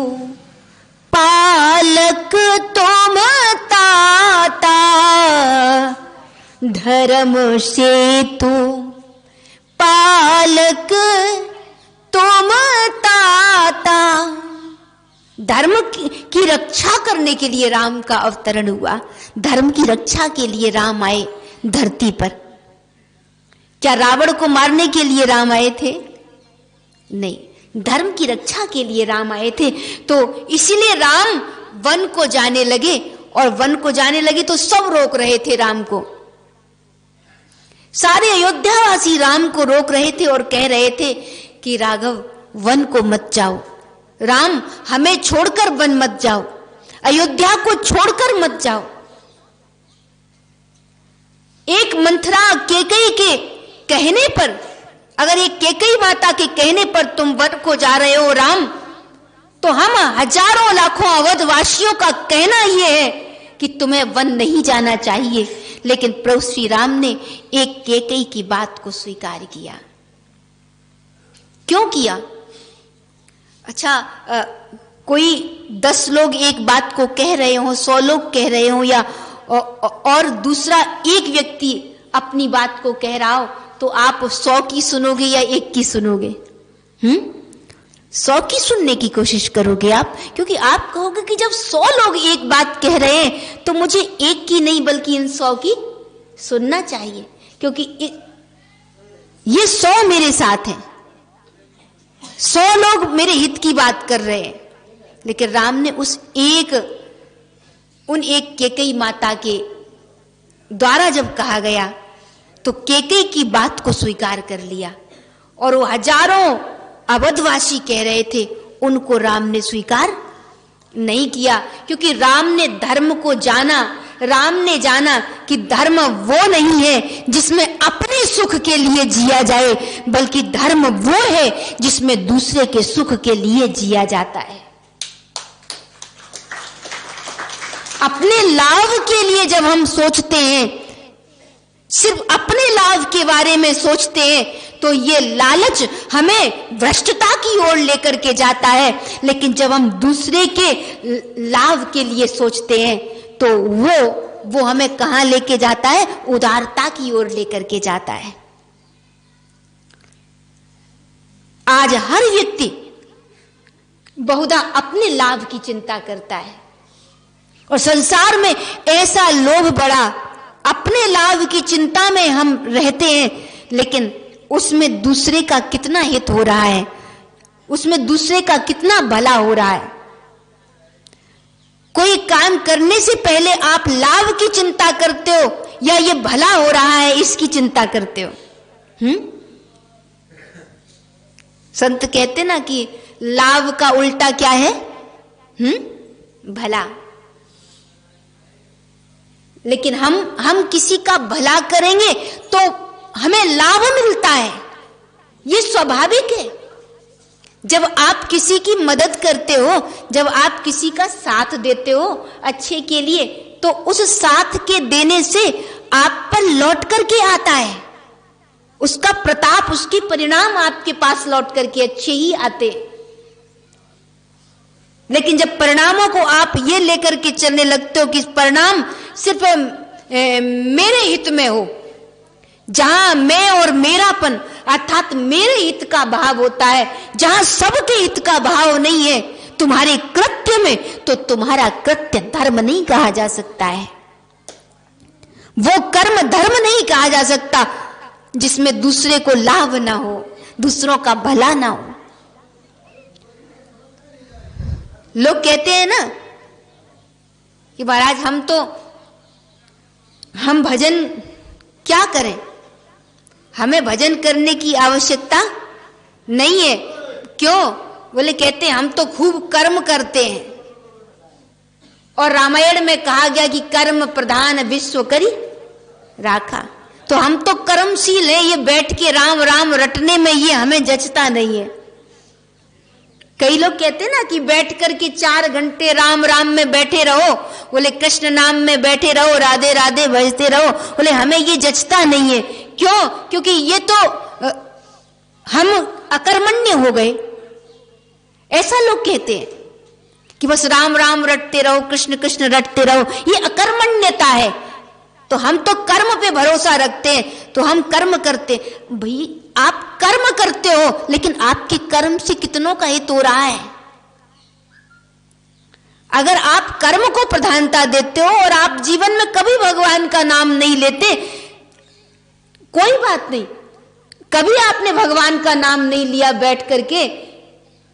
पालक तुम ताता, धर्म सेतु पालक तुम ताता। धर्म की रक्षा करने के लिए राम का अवतरण हुआ। धर्म की रक्षा के लिए राम आए धरती पर। क्या रावण को मारने के लिए राम आए थे? नहीं, धर्म की रक्षा के लिए राम आए थे। तो इसीलिए राम वन को जाने लगे, और वन को जाने लगे तो सब रोक रहे थे राम को। सारे अयोध्यावासी राम को रोक रहे थे और कह रहे थे कि राघव वन को मत जाओ, राम हमें छोड़कर वन मत जाओ, अयोध्या को छोड़कर मत जाओ। एक मंथरा कैकेयी के कहने पर, अगर एक कैकेयी माता के कहने पर तुम वन को जा रहे हो राम, तो हम हजारों लाखों अवधवासियों का कहना यह है कि तुम्हें वन नहीं जाना चाहिए। लेकिन प्रभु श्री राम ने एक कैकेयी की बात को स्वीकार किया। क्यों किया? अच्छा, कोई 10 लोग एक बात को कह रहे हो, 100 लोग कह रहे हो, या और दूसरा एक व्यक्ति अपनी बात को कह रहा हो, तो आप 100 की सुनोगे या 1 की सुनोगे? 100 की सुनने की कोशिश करोगे आप, क्योंकि आप कहोगे कि जब 100 लोग एक बात कह रहे हैं तो मुझे 1 की नहीं बल्कि इन 100 की सुनना चाहिए, क्योंकि ये 100 मेरे साथ हैं, 100 लोग मेरे हित की बात कर रहे हैं। लेकिन राम ने उन एक कैकेयी माता के द्वारा जब कहा गया तो कैकेयी की बात को स्वीकार कर लिया, और वो हजारों अवधवासी कह रहे थे उनको राम ने स्वीकार नहीं किया, क्योंकि राम ने धर्म को जाना। राम ने जाना कि धर्म वो नहीं है जिसमें अपने सुख के लिए जिया जाए, बल्कि धर्म वो है जिसमें दूसरे के सुख के लिए जिया जाता है। अपने लाभ के लिए जब हम सोचते हैं, सिर्फ अपने लाभ के बारे में सोचते हैं, तो ये लालच हमें भ्रष्टता की ओर लेकर के जाता है। लेकिन जब हम दूसरे के लाभ के लिए सोचते हैं तो वो हमें कहां लेके जाता है? उदारता की ओर लेकर के जाता है। आज हर व्यक्ति बहुधा अपने लाभ की चिंता करता है और संसार में ऐसा लोभ बढ़ा, अपने लाभ की चिंता में हम रहते हैं, लेकिन उसमें दूसरे का कितना हित हो रहा है, उसमें दूसरे का कितना भला हो रहा है। कोई काम करने से पहले आप लाभ की चिंता करते हो या ये भला हो रहा है इसकी चिंता करते हो? संत कहते ना कि लाभ का उल्टा क्या है? भला। लेकिन हम किसी का भला करेंगे तो हमें लाभ मिलता है, ये स्वाभाविक है। जब आप किसी की मदद करते हो, जब आप किसी का साथ देते हो अच्छे के लिए, तो उस साथ के देने से आप पर लौट करके आता है, उसका प्रताप, उसके परिणाम आपके पास लौट करके अच्छे ही आते। लेकिन जब परिणामों को आप ये लेकर के चलने लगते हो कि परिणाम सिर्फ मेरे हित में हो, जहां मैं और मेरापन अर्थात मेरे हित का भाव होता है, जहां सबके हित का भाव नहीं है तुम्हारे कृत्य में, तो तुम्हारा कृत्य धर्म नहीं कहा जा सकता है, वो कर्म धर्म नहीं कहा जा सकता जिसमें दूसरे को लाभ ना हो, दूसरों का भला ना हो। लोग कहते हैं ना कि महाराज हम भजन क्या करें, हमें भजन करने की आवश्यकता नहीं है। क्यों? बोले कहते हैं हम तो खूब कर्म करते हैं, और रामायण में कहा गया कि कर्म प्रधान विश्व करी राखा। तो हम तो कर्मशील हैं, ये बैठ के राम राम रटने में ये हमें जचता नहीं है। कई लोग कहते हैं ना कि बैठ करके 4 घंटे राम राम में बैठे रहो, बोले कृष्ण नाम में बैठे रहो, राधे राधे भजते रहो, बोले हमें ये जचता नहीं है। क्यों? क्योंकि ये तो हम अकर्मण्य हो गए। ऐसा लोग कहते हैं कि बस राम राम रटते रहो, कृष्ण कृष्ण रटते रहो, ये अकर्मण्यता है। तो हम तो कर्म पे भरोसा रखते हैं, तो हम कर्म करते। भाई आप कर्म करते हो, लेकिन आपके कर्म से कितनों का हित हो रहा है? अगर आप कर्म को प्रधानता देते हो और आप जीवन में कभी भगवान का नाम नहीं लेते, कोई बात नहीं, कभी आपने भगवान का नाम नहीं लिया बैठ करके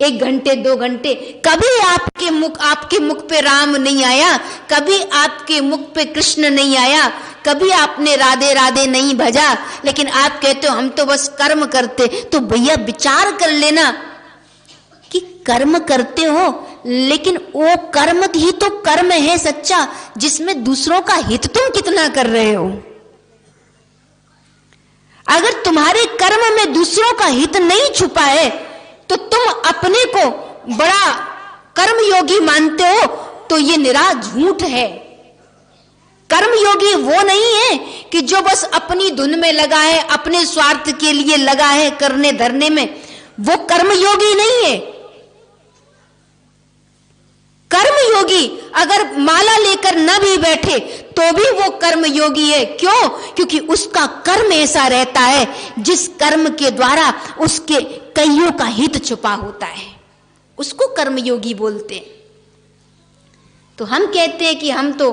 1 घंटे 2 घंटे, कभी आपके मुख पे राम नहीं आया, कभी आपके मुख पे कृष्ण नहीं आया, कभी आपने राधे राधे नहीं भजा, लेकिन आप कहते हो हम तो बस कर्म करते। तो भैया विचार कर लेना कि कर्म करते हो, लेकिन वो कर्म ही तो कर्म है सच्चा, जिसमें दूसरों का हित तुम कितना कर रहे हो। अगर तुम्हारे कर्म में दूसरों का हित नहीं छुपा है, तो तुम अपने को बड़ा कर्मयोगी मानते हो, तो ये निरा झूठ है। कर्मयोगी वो नहीं है कि जो बस अपनी धुन में लगा है, अपने स्वार्थ के लिए लगा है करने धरने में, वो कर्मयोगी नहीं है। कर्मयोगी अगर माला लेकर न भी बैठे तो भी वो कर्मयोगी है। क्यों? क्योंकि उसका कर्म ऐसा रहता है जिस कर्म के द्वारा उसके कईयों का हित छुपा होता है, उसको कर्मयोगी बोलते हैं। तो हम कहते हैं कि हम तो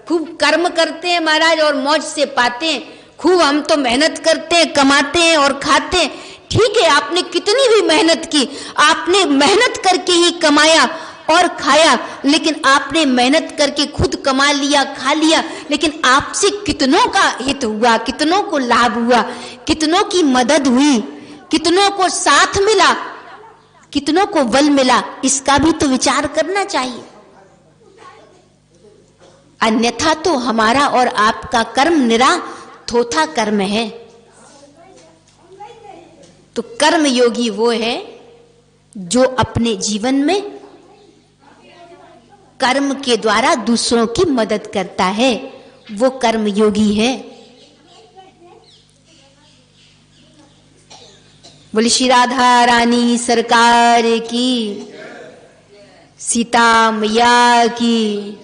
खूब कर्म करते हैं महाराज और मौज से पाते हैं, खूब हम तो मेहनत करते हैं, कमाते हैं और खाते हैं। ठीक है, आपने कितनी भी मेहनत की, आपने मेहनत करके ही कमाया और खाया, लेकिन आपने मेहनत करके खुद कमा लिया, खा लिया, लेकिन आपसे कितनों का हित हुआ, कितनों को लाभ हुआ, कितनों की मदद हुई, कितनों को साथ मिला, कितनों को बल मिला, इसका भी तो विचार करना चाहिए। अन्यथा तो हमारा और आपका कर्म निरा थोथा कर्म है। तो कर्म योगी वो है जो अपने जीवन में कर्म के द्वारा दूसरों की मदद करता है, वो कर्म योगी है। बोली श्री राधा रानी सरकार की, सीता मैया की।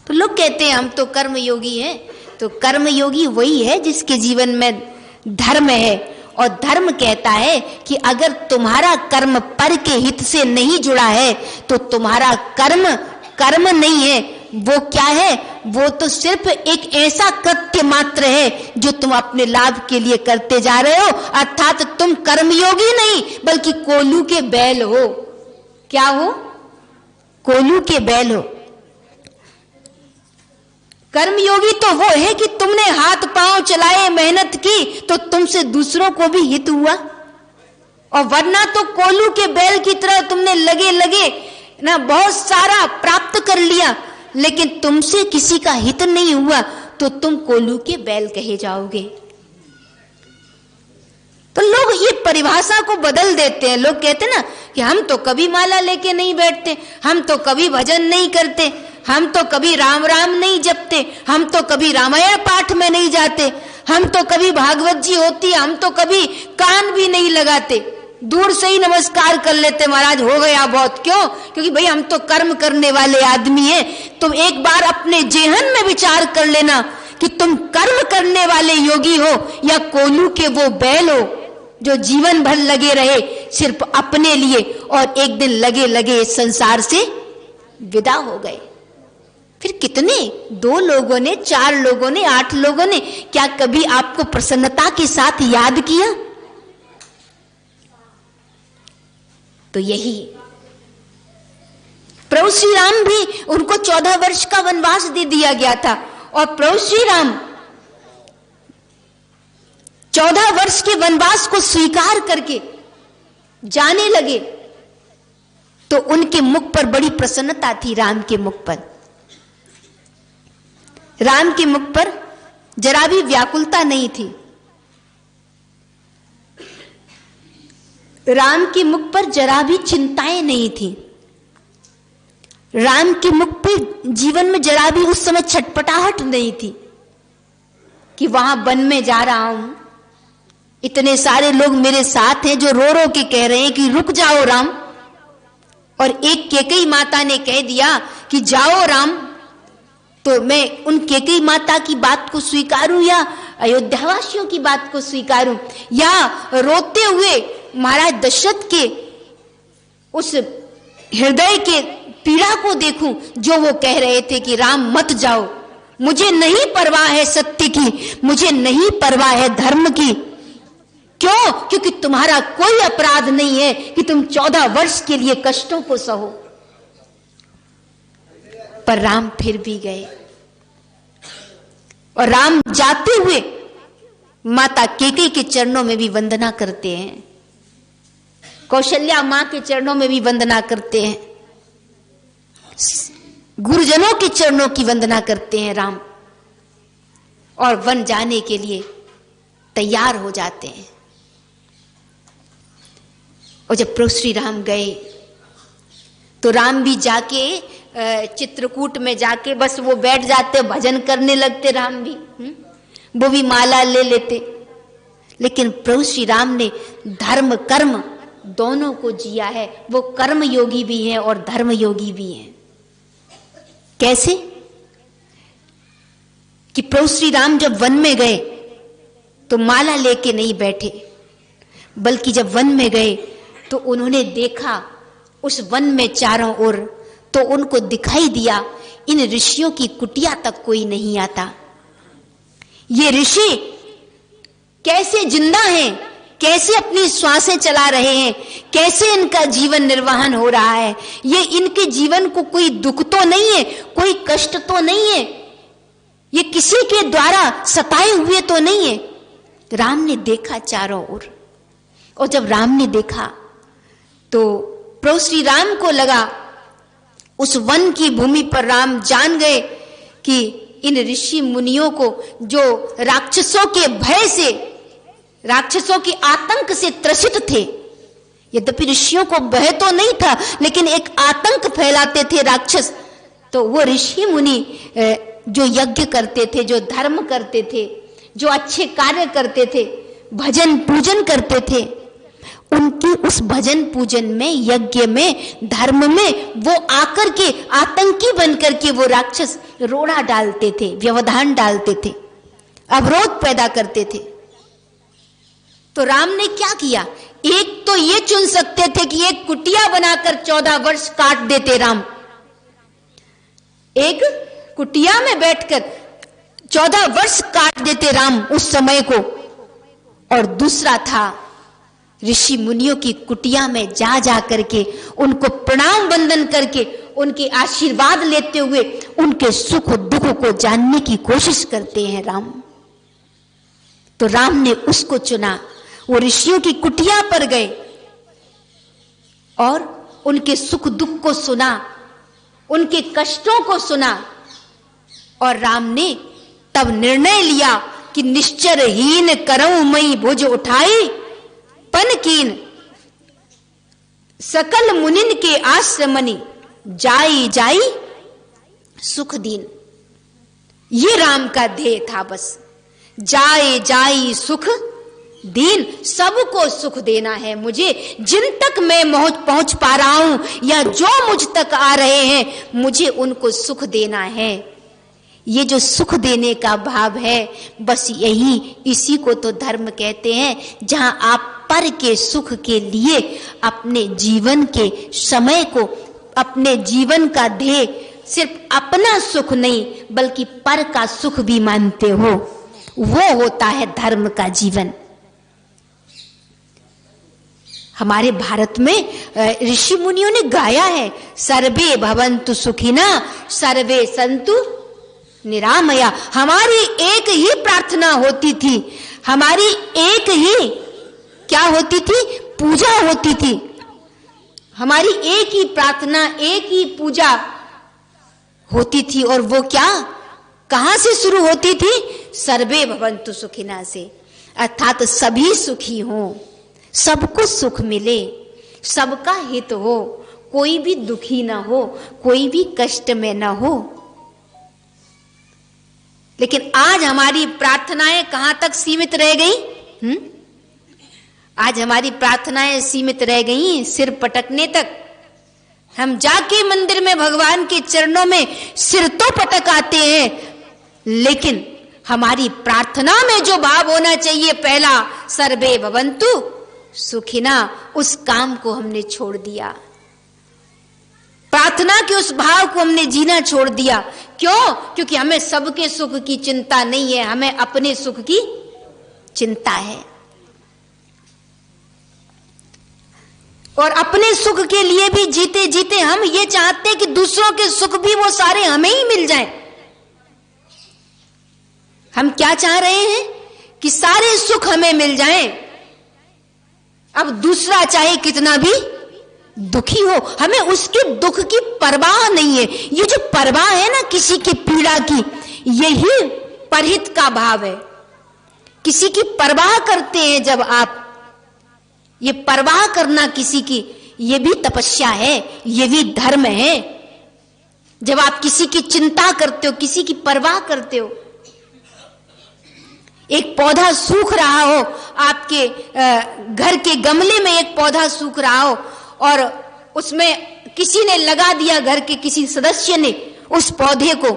तो लोग कहते हैं हम तो कर्म योगी हैं, तो कर्म योगी वही है जिसके जीवन में धर्म है। और धर्म कहता है कि अगर तुम्हारा कर्म पर के हित से नहीं जुड़ा है तो तुम्हारा कर्म कर्म नहीं है। वो क्या है? वो तो सिर्फ एक ऐसा कृत्य मात्र है जो तुम अपने लाभ के लिए करते जा रहे हो, अर्थात तुम कर्मयोगी नहीं बल्कि कोलू के बैल हो। क्या हो? कोलू के बैल हो। कर्मयोगी तो वो है कि तुमने हाथ पांव चलाए, मेहनत की, तो तुमसे दूसरों को भी हित हुआ। और वरना तो कोलू के बैल की तरह तुमने लगे लगे ना बहुत सारा प्राप्त कर लिया, लेकिन तुमसे किसी का हित नहीं हुआ, तो तुम कोलू के बैल कहे जाओगे। तो लोग ये परिभाषा को बदल देते हैं। लोग कहते हैं ना कि हम तो कभी माला लेके नहीं बैठते, हम तो कभी भजन नहीं करते, हम तो कभी राम राम नहीं जपते, हम तो कभी रामायण पाठ में नहीं जाते, हम तो कभी भागवत जी होती, हम तो कभी कान भी नहीं लगाते, दूर से ही नमस्कार कर लेते, महाराज हो गया बहुत। क्यों? क्योंकि भाई हम तो कर्म करने वाले आदमी हैं। तुम एक बार अपने जेहन में विचार कर लेना कि तुम कर्म करने वाले योगी हो या कोलू के वो बैल हो जो जीवन भर लगे रहे सिर्फ अपने लिए और एक दिन लगे लगे इस संसार से विदा हो गए। फिर कितने? 2 लोगों ने, 4 लोगों ने, 8 लोगों ने क्या कभी आपको प्रसन्नता के साथ याद किया? तो यही प्रभु श्री राम भी, उनको 14 वर्ष का वनवास दे दिया गया था और प्रभु श्री राम 14 वर्ष के वनवास को स्वीकार करके जाने लगे तो उनके मुख पर बड़ी प्रसन्नता थी। राम के मुख पर, राम के मुख पर जरा भी व्याकुलता नहीं थी। राम के मुख पर जरा भी चिंताएं नहीं थी। राम के मुख पर जीवन में जरा भी उस समय छटपटाहट नहीं थी कि वहां वन में जा रहा हूं, इतने सारे लोग मेरे साथ हैं जो रो रो के कह रहे हैं कि रुक जाओ राम, और एक कैकेयी माता ने कह दिया कि जाओ राम, तो मैं उन कैकेयी माता की बात को स्वीकारूं या अयोध्यावासियों की बात को स्वीकारूं, या रोते हुए महाराज दशरथ के उस हृदय के पीड़ा को देखूं जो वो कह रहे थे कि राम मत जाओ, मुझे नहीं परवाह है सत्य की, मुझे नहीं परवाह है धर्म की। क्यों? क्योंकि तुम्हारा कोई अपराध नहीं है कि तुम 14 वर्ष के लिए कष्टों को सहो। पर राम फिर भी गए और राम जाते हुए माता कैकेयी के चरणों में भी वंदना करते हैं, कौशल्या मां के चरणों में भी वंदना करते हैं, गुरुजनों के चरणों की वंदना करते हैं राम, और वन जाने के लिए तैयार हो जाते हैं। और जब प्रभु श्री राम गए तो राम भी जाके चित्रकूट में जाके बस वो बैठ जाते, भजन करने लगते। राम भी वो भी माला ले लेते। लेकिन प्रभु श्री राम ने धर्म कर्म दोनों को जिया है। वो कर्म योगी भी हैं और धर्म योगी भी हैं। कैसे? कि प्रभु श्री राम जब वन में गए तो माला लेके नहीं बैठे, बल्कि जब वन में गए तो उन्होंने देखा उस वन में चारों ओर, तो उनको दिखाई दिया इन ऋषियों की कुटिया तक कोई नहीं आता। ये ऋषि कैसे जिंदा हैं, कैसे अपनी श्वासें चला रहे हैं, कैसे इनका जीवन निर्वाहन हो रहा है, ये इनके जीवन को कोई दुख तो नहीं है, कोई कष्ट तो नहीं है, ये किसी के द्वारा सताए हुए तो नहीं है। राम ने देखा चारों ओर, और जब राम ने देखा तो प्रभु श्री राम को लगा, उस वन की भूमि पर राम जान गए कि इन ऋषि मुनियों को जो राक्षसों के भय से, राक्षसों के आतंक से त्रसित थे, यद्यपि ऋषियों को भय तो नहीं था लेकिन एक आतंक फैलाते थे राक्षस, तो वो ऋषि मुनि जो यज्ञ करते थे, जो धर्म करते थे, जो अच्छे कार्य करते थे, भजन पूजन करते थे, उनके उस भजन पूजन में, यज्ञ में, धर्म में वो आकर के आतंकी बनकर के वो राक्षस रोड़ा डालते थे, व्यवधान डालते थे, अवरोध पैदा करते थे। तो राम ने क्या किया? एक तो ये चुन सकते थे कि एक कुटिया बनाकर 14 वर्ष काट देते राम, एक कुटिया में बैठकर 14 वर्ष काट देते राम उस समय को, और दूसरा था ऋषि मुनियों की कुटिया में जा जा करके उनको प्रणाम वंदन करके उनके आशीर्वाद लेते हुए उनके सुख दुख को जानने की कोशिश करते हैं राम। तो राम ने उसको चुना, वो ऋषियों की कुटिया पर गए और उनके सुख दुख को सुना, उनके कष्टों को सुना, और राम ने तब निर्णय लिया कि निश्चरहीन करऊं मई भुज उठाई पन कीन, सकल मुनिन के आश्रमनि जाई जाई सुख दीन। ये राम का ध्येय था, बस जाए जाई सुख दीन, सबको सुख देना है मुझे, जिन तक मैं पहुंच पा रहा हूं या जो मुझ तक आ रहे हैं मुझे उनको सुख देना है। ये जो सुख देने का भाव है, बस यही, इसी को तो धर्म कहते हैं, जहां आप पर के सुख के लिए अपने जीवन के समय को, अपने जीवन का ध्येय सिर्फ अपना सुख नहीं बल्कि पर का सुख भी मानते हो, वो होता है धर्म का जीवन। हमारे भारत में ऋषि मुनियों ने गाया है, सर्वे भवन्तु सुखिना सर्वे सन्तु निरामया। हमारी एक ही प्रार्थना होती थी, हमारी एक ही क्या होती थी? पूजा होती थी। हमारी एक ही प्रार्थना, एक ही पूजा होती थी, और वो क्या, कहां से शुरू होती थी? सर्वे भवन्तु सुखिना से, अर्थात सभी सुखी हों, सबको सुख मिले, सबका हित हो, कोई भी दुखी ना हो, कोई भी कष्ट में ना हो। लेकिन आज हमारी प्रार्थनाएं कहां तक सीमित रह गई? आज हमारी प्रार्थनाएं सीमित रह गई सिर पटकने तक। हम जाके मंदिर में भगवान के चरणों में सिर तो पटक आते हैं, लेकिन हमारी प्रार्थना में जो भाव होना चाहिए, पहला सर्वे भवन्तु सुखिना, उस काम को हमने छोड़ दिया। प्रार्थना के उस भाव को हमने जीना छोड़ दिया। क्यों? क्योंकि हमें सबके सुख की चिंता नहीं है, हमें अपने सुख की चिंता है, और अपने सुख के लिए भी जीते जीते हम ये चाहते हैं कि दूसरों के सुख भी वो सारे हमें ही मिल जाएं। हम क्या चाह रहे हैं? कि सारे सुख हमें मिल जाएं। अब दूसरा चाहे कितना भी दुखी हो, हमें उसके दुख की परवाह नहीं है। ये जो परवाह है ना किसी की पीड़ा की, यही परहित का भाव है। किसी की परवाह करते हैं जब आप, ये परवाह करना किसी की, ये भी तपस्या है, ये भी धर्म है। जब आप किसी की चिंता करते हो, किसी की परवाह करते हो, एक पौधा सूख रहा हो, आपके घर के गमले में एक पौधा सूख रहा हो, और उसमें किसी ने लगा दिया, घर के किसी सदस्य ने उस पौधे को,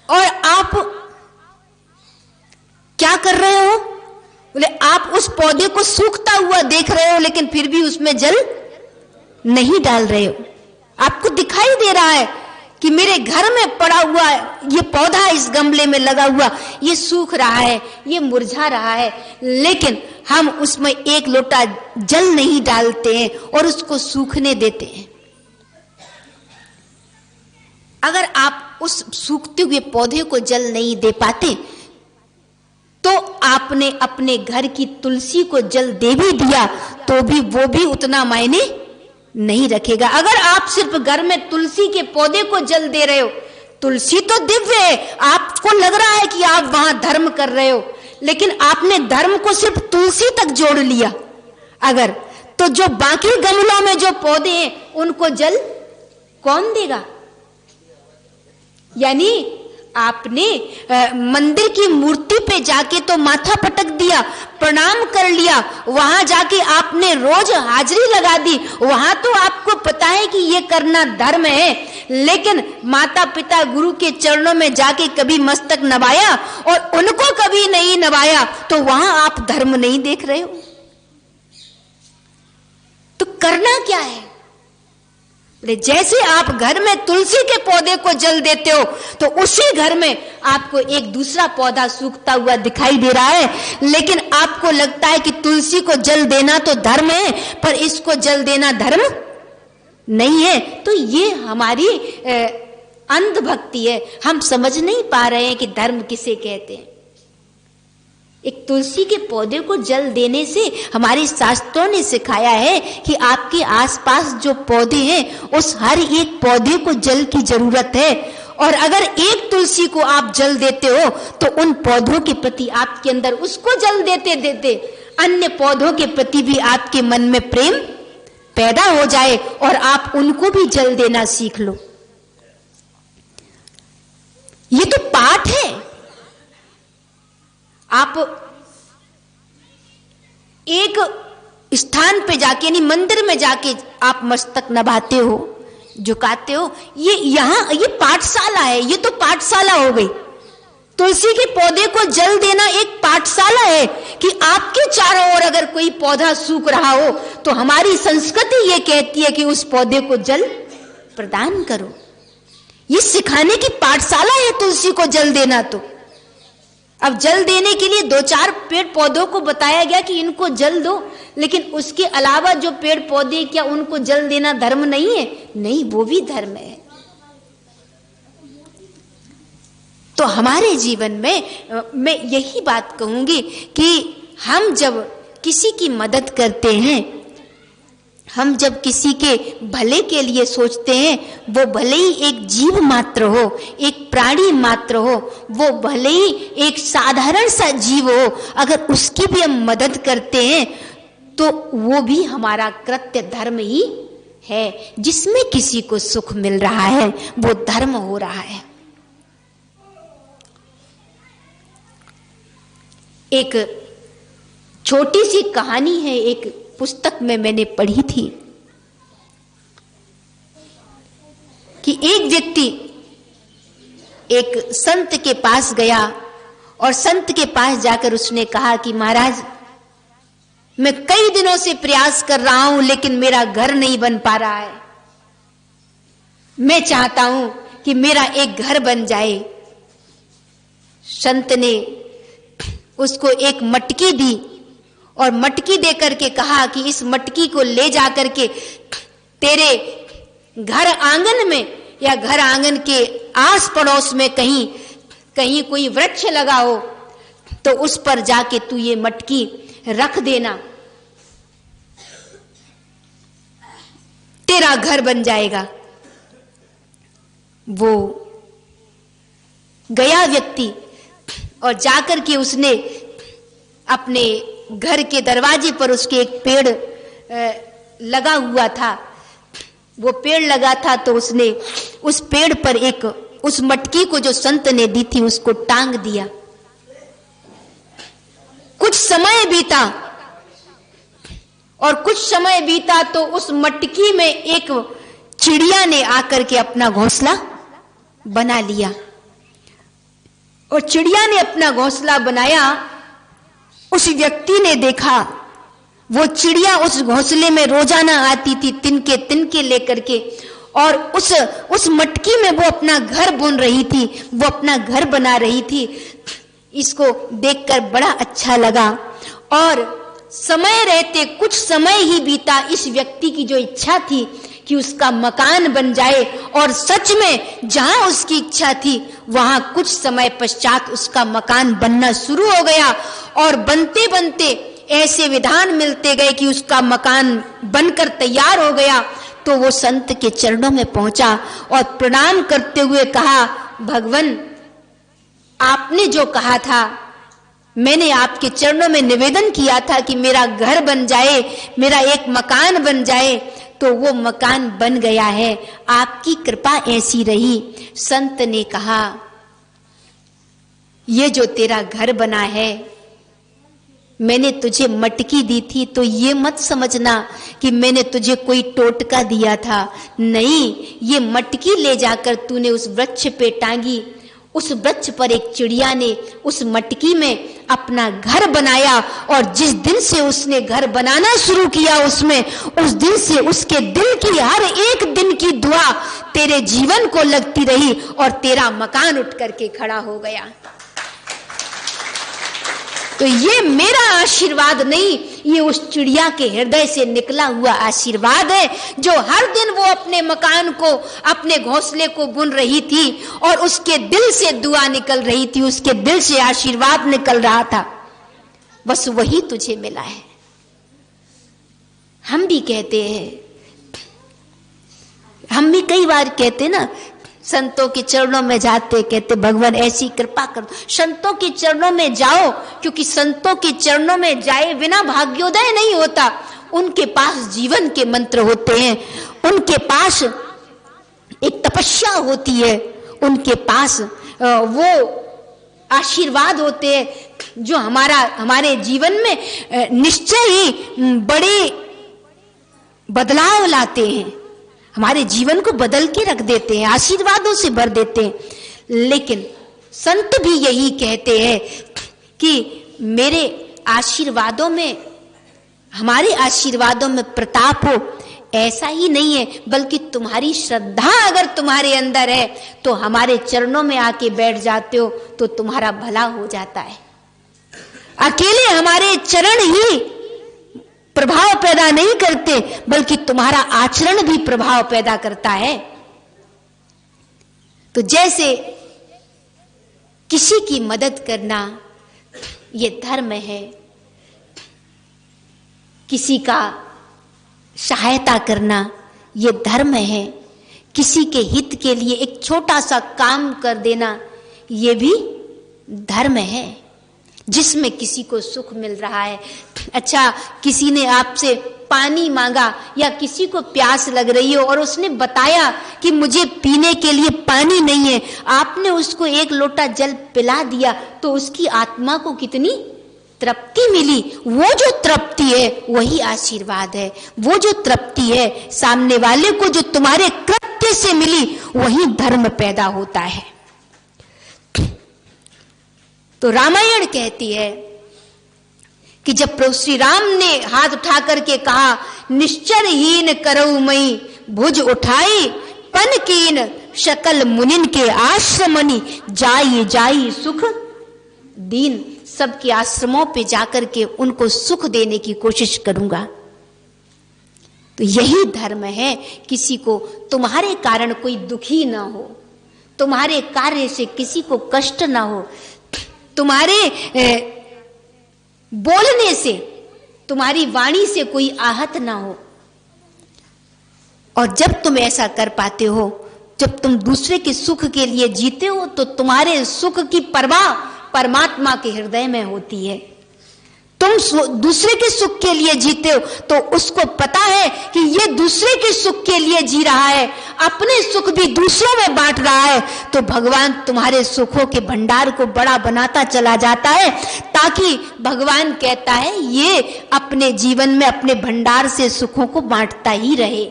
और आप क्या कर रहे हो? बोले आप उस पौधे को सूखता हुआ देख रहे हो, लेकिन फिर भी उसमें जल नहीं डाल रहे हो। आपको दिखाई दे रहा है कि मेरे घर में पड़ा हुआ ये पौधा, इस गमले में लगा हुआ, ये सूख रहा है, ये मुरझा रहा है, लेकिन हम उसमें एक लोटा जल नहीं डालते हैं और उसको सूखने देते हैं। अगर आप उस सूखते हुए पौधे को जल नहीं दे पाते, तो आपने अपने घर की तुलसी को जल दे भी दिया तो भी वो भी उतना मायने नहीं रखेगा। अगर आप सिर्फ घर में तुलसी के पौधे को जल दे रहे हो, तुलसी तो दिव्य है, आपको लग रहा है कि आप वहां धर्म कर रहे हो, लेकिन आपने धर्म को सिर्फ तुलसी तक जोड़ लिया अगर, तो जो बाकी गमलों में जो पौधे हैं उनको जल कौन देगा? यानी आपने मंदिर की मूर्ति पे जाके तो माथा पटक दिया, प्रणाम कर लिया, वहां जाके आपने रोज हाजिरी लगा दी, वहां तो आपको पता है कि ये करना धर्म है, लेकिन माता पिता गुरु के चरणों में जाके कभी मस्तक नवाया और उनको कभी नहीं नवाया, तो वहां आप धर्म नहीं देख रहे हो। तो करना क्या है? जैसे आप घर में तुलसी के पौधे को जल देते हो, तो उसी घर में आपको एक दूसरा पौधा सूखता हुआ दिखाई दे रहा है, लेकिन आपको लगता है कि तुलसी को जल देना तो धर्म है, पर इसको जल देना धर्म नहीं है। तो ये हमारी अंधभक्ति है। हम समझ नहीं पा रहे हैं कि धर्म किसे कहते हैं। एक तुलसी के पौधे को जल देने से हमारे शास्त्रों ने सिखाया है कि आपके आसपास जो पौधे हैं उस हर एक पौधे को जल की जरूरत है, और अगर एक तुलसी को आप जल देते हो तो उन पौधों के प्रति आपके अंदर उसको जल देते देते अन्य पौधों के प्रति भी आपके मन में प्रेम पैदा हो जाए और आप उनको भी जल देना सीख लो। ये तो पाठ है। आप एक स्थान पे जाके यानी मंदिर में जाके आप मस्तक नभाते हो, झुकाते हो, ये पाठशाला है। ये तो पाठशाला हो गई। तुलसी के पौधे को जल देना एक पाठशाला है कि आपके चारों ओर अगर कोई पौधा सूख रहा हो तो हमारी संस्कृति ये कहती है कि उस पौधे को जल प्रदान करो। ये सिखाने की पाठशाला है तुलसी को जल देना। तो अब जल देने के लिए 2-4 पेड़ पौधों को बताया गया कि इनको जल दो, लेकिन उसके अलावा जो पेड़ पौधे, क्या उनको जल देना धर्म नहीं है? नहीं, वो भी धर्म है। तो हमारे जीवन में मैं यही बात कहूंगी कि हम जब किसी की मदद करते हैं, हम जब किसी के भले के लिए सोचते हैं, वो भले ही एक जीव मात्र हो, एक प्राणी मात्र हो, वो भले ही एक साधारण सा जीव हो, अगर उसकी भी हम मदद करते हैं तो वो भी हमारा कृत्य धर्म ही है। जिसमें किसी को सुख मिल रहा है वो धर्म हो रहा है। एक छोटी सी कहानी है, एक पुस्तक में मैंने पढ़ी थी कि एक व्यक्ति एक संत के पास गया और संत के पास जाकर उसने कहा कि महाराज, मैं कई दिनों से प्रयास कर रहा हूं लेकिन मेरा घर नहीं बन पा रहा है। मैं चाहता हूं कि मेरा एक घर बन जाए। संत ने उसको एक मटकी दी और मटकी देकर के कहा कि इस मटकी को ले जाकर के तेरे घर आंगन में या घर आंगन के आस पड़ोस में कहीं कहीं कोई वृक्ष लगा हो तो उस पर जाके तू ये मटकी रख देना, तेरा घर बन जाएगा। वो गया व्यक्ति और जाकर के उसने अपने घर के दरवाजे पर उसके एक पेड़ लगा हुआ था, वो पेड़ लगा था, तो उसने उस पेड़ पर एक उस मटकी को जो संत ने दी थी उसको टांग दिया। कुछ समय बीता और कुछ समय बीता तो उस मटकी में एक चिड़िया ने आकर के अपना घोंसला बना लिया और चिड़िया ने अपना घोंसला बनाया। उस व्यक्ति ने देखा वो चिड़िया उस घोंसले में रोजाना आती थी तिनके लेकर के, और उस मटकी में वो अपना घर बुन रही थी, वो अपना घर बना रही थी। इसको देखकर बड़ा अच्छा लगा और समय रहते कुछ समय ही बीता। इस व्यक्ति की जो इच्छा थी कि उसका मकान बन जाए, और सच में जहां उसकी इच्छा थी वहां कुछ समय पश्चात उसका मकान बनना शुरू हो गया और बनते बनते ऐसे विधान मिलते गए कि उसका मकान बनकर तैयार हो गया। तो वो संत के चरणों में पहुंचा और प्रणाम करते हुए कहा, भगवान, आपने जो कहा था, मैंने आपके चरणों में निवेदन किया था कि मेरा घर बन जाए, मेरा एक मकान बन जाए, तो वो मकान बन गया है। आपकी कृपा ऐसी रही। संत ने कहा, ये जो तेरा घर बना है, मैंने तुझे मटकी दी थी, तो ये मत समझना कि मैंने तुझे कोई टोटका दिया था। नहीं, ये मटकी ले जाकर तूने उस वृक्ष पे टांगी। उस वृक्ष पर एक चिड़िया ने उस मटकी में अपना घर बनाया, और जिस दिन से उसने घर बनाना शुरू किया उसमें, उस दिन से उसके दिल की हर एक दिन की दुआ तेरे जीवन को लगती रही, और तेरा मकान उठ करके खड़ा हो गया। तो ये मेरा आशीर्वाद नहीं, ये उस चिड़िया के हृदय से निकला हुआ आशीर्वाद है, जो हर दिन वो अपने मकान को, अपने घोंसले को बुन रही थी, और उसके दिल से दुआ निकल रही थी, उसके दिल से आशीर्वाद निकल रहा था। बस वही तुझे मिला है। हम भी कहते हैं, हम भी कई बार कहते ना, संतों के चरणों में जाते, कहते भगवान ऐसी कृपा कर। संतों के चरणों में जाओ, क्योंकि संतों के चरणों में जाए बिना भाग्योदय नहीं होता। उनके पास जीवन के मंत्र होते हैं, उनके पास एक तपस्या होती है, उनके पास वो आशीर्वाद होते हैं जो हमारे जीवन में निश्चय ही बड़े बदलाव लाते हैं, हमारे जीवन को बदल के रख देते हैं, आशीर्वादों से भर देते हैं। लेकिन संत भी यही कहते हैं कि मेरे आशीर्वादों में, हमारे आशीर्वादों में प्रताप हो, ऐसा ही नहीं है, बल्कि तुम्हारी श्रद्धा अगर तुम्हारे अंदर है तो हमारे चरणों में आके बैठ जाते हो तो तुम्हारा भला हो जाता है। अकेले हमारे चरण ही प्रभाव पैदा नहीं करते, बल्कि तुम्हारा आचरण भी प्रभाव पैदा करता है। तो जैसे किसी की मदद करना ये धर्म है, किसी का सहायता करना ये धर्म है, किसी के हित के लिए एक छोटा सा काम कर देना ये भी धर्म है, जिसमें किसी को सुख मिल रहा है। अच्छा, किसी ने आपसे पानी मांगा या किसी को प्यास लग रही हो और उसने बताया कि मुझे पीने के लिए पानी नहीं है, आपने उसको एक लोटा जल पिला दिया तो उसकी आत्मा को कितनी तृप्ति मिली। वो जो तृप्ति है वही आशीर्वाद है। वो जो तृप्ति है सामने वाले को जो तुम्हारे कृत्य से मिली, वही धर्म पैदा होता है। तो रामायण कहती है कि जब प्रभु श्री राम ने हाथ उठा करके कहा, निश्चरहीन करऊ मई भुज उठाई, पन कीन शकल मुनिन के आश्रमनि, जाई जाई सुख दीन। सबके आश्रमों पे जाकर के उनको सुख देने की कोशिश करूंगा। तो यही धर्म है, किसी को तुम्हारे कारण कोई दुखी ना हो, तुम्हारे कार्य से किसी को कष्ट ना हो, तुम्हारे बोलने से, तुम्हारी वाणी से कोई आहत ना हो। और जब तुम ऐसा कर पाते हो, जब तुम दूसरे के सुख के लिए जीते हो, तो तुम्हारे सुख की परवाह परमात्मा के हृदय में होती है। तुम दूसरे के सुख के लिए जीते हो तो उसको पता है कि ये दूसरे के सुख के लिए जी रहा है, अपने सुख भी दूसरों में बांट रहा है, तो भगवान तुम्हारे सुखों के भंडार को बड़ा बनाता चला जाता है, ताकि भगवान कहता है ये अपने जीवन में अपने भंडार से सुखों को बांटता ही रहे।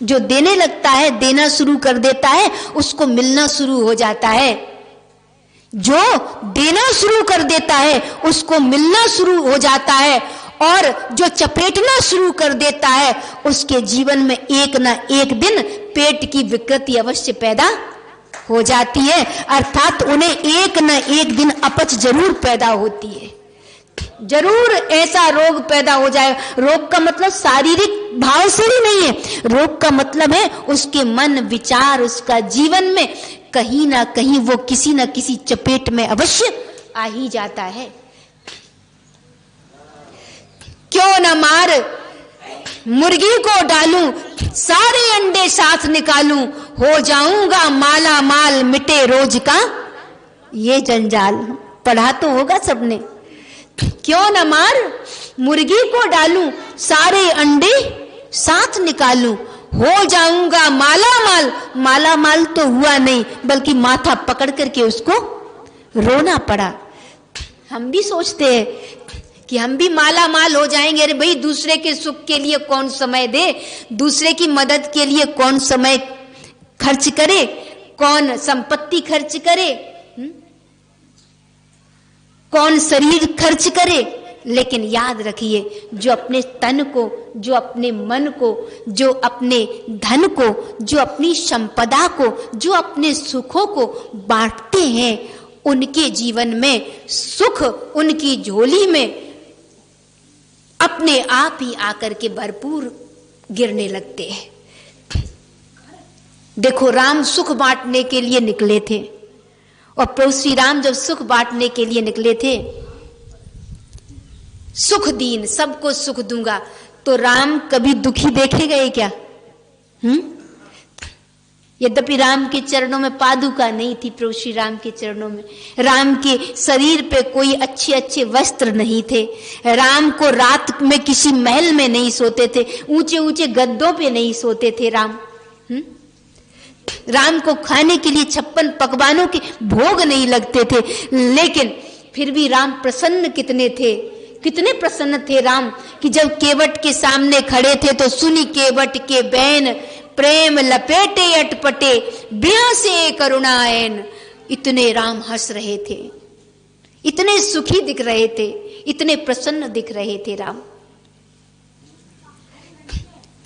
जो देने लगता है, देना शुरू कर देता है, उसको मिलना शुरू हो जाता है। जो देना शुरू कर देता है उसको मिलना शुरू हो जाता है, और जो चपेटना शुरू कर देता है उसके जीवन में एक ना एक दिन पेट की विकृति अवश्य पैदा हो जाती है, अर्थात उन्हें एक ना एक दिन अपच जरूर पैदा होती है। जरूर ऐसा रोग पैदा हो जाए। रोग का मतलब शारीरिक भाव से ही नहीं है, रोग का मतलब है उसके मन विचार, उसका जीवन में कहीं ना कहीं वो किसी ना किसी चपेट में अवश्य आ ही जाता है। क्यों न मार मुर्गी को डालूं, सारे अंडे साथ निकालूं, हो जाऊंगा माला माल, मिटे रोज का ये जंजाल। पढ़ा तो होगा सबने। क्यों न मार मुर्गी को डालूं, सारे अंडे साथ निकालूं, हो जाऊंगा माला माल। माला माल तो हुआ नहीं, बल्कि माथा पकड़ करके उसको रोना पड़ा। हम भी सोचते हैं कि हम भी माला माल हो जाएंगे। अरे भाई, दूसरे के सुख के लिए कौन समय दे, दूसरे की मदद के लिए कौन समय खर्च करे, कौन संपत्ति खर्च करे, कौन शरीर खर्च करे। लेकिन याद रखिए, जो अपने तन को, जो अपने मन को, जो अपने धन को, जो अपनी संपदा को, जो अपने सुखों को बांटते हैं, उनके जीवन में सुख उनकी झोली में अपने आप ही आकर के भरपूर गिरने लगते हैं। देखो, राम सुख बांटने के लिए निकले थे, और प्रभु श्री राम जब सुख बांटने के लिए निकले थे, सुख दीन, सबको सुख दूंगा, तो राम कभी दुखी देखे गए क्या? यद्यपि राम के चरणों में पादुका नहीं थी, प्रभु श्री राम के चरणों में राम के शरीर पे कोई अच्छे अच्छे वस्त्र नहीं थे, राम को रात में किसी महल में नहीं सोते थे, ऊंचे ऊंचे गद्दों पे नहीं सोते थे राम। राम को खाने के लिए 56 पकवानों के भोग नहीं लगते थे, लेकिन फिर भी राम प्रसन्न कितने थे, कितने प्रसन्न थे राम, कि जब केवट के सामने खड़े थे तो सुनी केवट के बैन, प्रेम लपेटे अटपटे, बिया से करुणाएन। इतने राम हंस रहे थे, इतने सुखी दिख रहे थे, इतने प्रसन्न दिख रहे थे राम।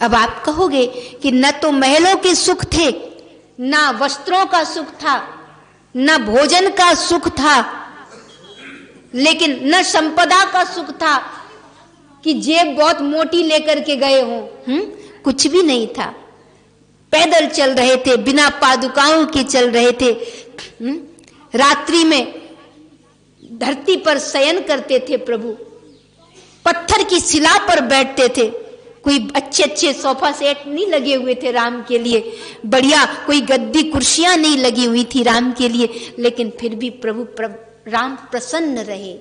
अब आप कहोगे कि न तो महलों के सुख थे, ना वस्त्रों का सुख था, न भोजन का सुख था, लेकिन न संपदा का सुख था कि जेब बहुत मोटी लेकर के गए हो, कुछ भी नहीं था। पैदल चल रहे थे, बिना पादुकाओं के चल रहे थे। रात्रि में धरती पर शयन करते थे प्रभु, पत्थर की शिला पर बैठते थे। कोई अच्छे अच्छे सोफा सेट नहीं लगे हुए थे राम के लिए, बढ़िया कोई गद्दी कुर्सियां नहीं लगी हुई थी राम के लिए, लेकिन फिर भी राम प्रसन्न रहे।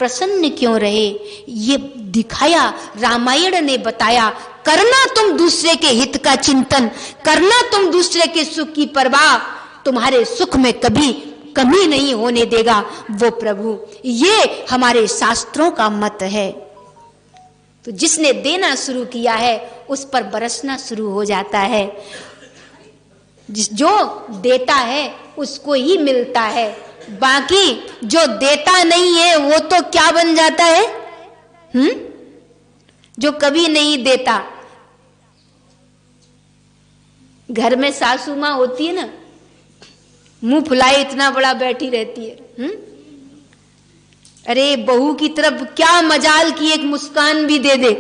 प्रसन्न क्यों रहे, ये दिखाया, रामायण ने बताया। करना तुम दूसरे के हित का चिंतन, करना तुम दूसरे के सुख की परवाह, तुम्हारे सुख में कभी कमी नहीं होने देगा वो प्रभु। ये हमारे शास्त्रों का मत है। तो जिसने देना शुरू किया है उस पर बरसना शुरू हो जाता है। जो देता है उसको ही मिलता है, बाकी जो देता नहीं है वो तो क्या बन जाता है? जो कभी नहीं देता। घर में सासू माँ होती है ना, मुंह फुलाए इतना बड़ा बैठी रहती है। अरे बहू की तरफ क्या मजाल की एक मुस्कान भी दे दे,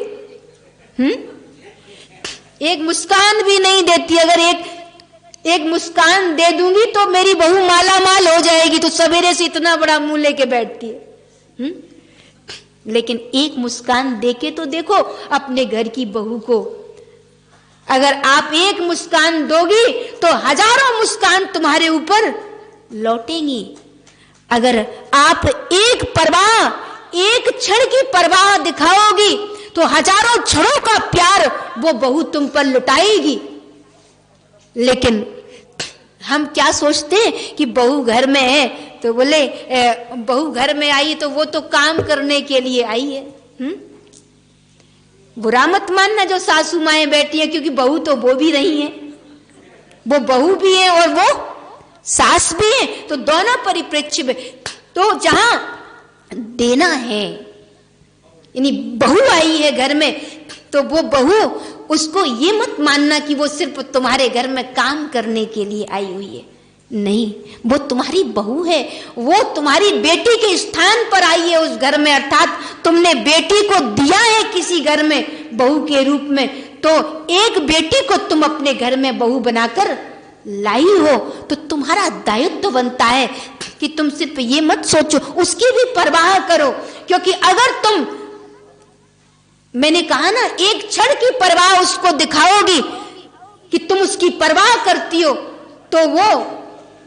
एक मुस्कान भी नहीं देती। अगर एक मुस्कान दे दूंगी तो मेरी बहू माला माल हो जाएगी, तो सवेरे से इतना बड़ा मुंह लेके बैठती है। लेकिन एक मुस्कान देके तो देखो अपने घर की बहू को। अगर आप एक मुस्कान दोगी तो हजारों मुस्कान तुम्हारे ऊपर लौटेंगी। अगर आप एक परवाह, एक क्षण की परवाह दिखाओगी तो हजारों क्षणों का प्यार वो बहू तुम पर लुटाएगी। लेकिन हम क्या सोचते हैं कि बहू घर में है तो बोले बहू घर में आई तो वो तो काम करने के लिए आई है। बुरा मत मानना जो सासू माएं बैठी है, क्योंकि बहू तो वो भी नहीं है, वो बहू भी है और वो सास भी है। तो दोनों परिप्रेक्ष्य में तो जहां देना है, यानी बहू आई है घर में, तो वो बहू, उसको ये मत मानना कि वो सिर्फ तुम्हारे घर में काम करने के लिए आई हुई है। नहीं, वो तुम्हारी बहू है, वो तुम्हारी बेटी के स्थान पर आई है उस घर में। अर्थात तुमने बेटी को दिया है किसी घर में बहू के रूप में, तो एक बेटी को तुम अपने घर में बहू बनाकर लाई हो, तो तुम्हारा दायित्व बनता है कि तुम सिर्फ ये मत सोचो, उसकी भी परवाह करो। क्योंकि अगर तुम, मैंने कहा ना, एक क्षण की परवाह उसको दिखाओगी कि तुम उसकी परवाह करती हो, तो वो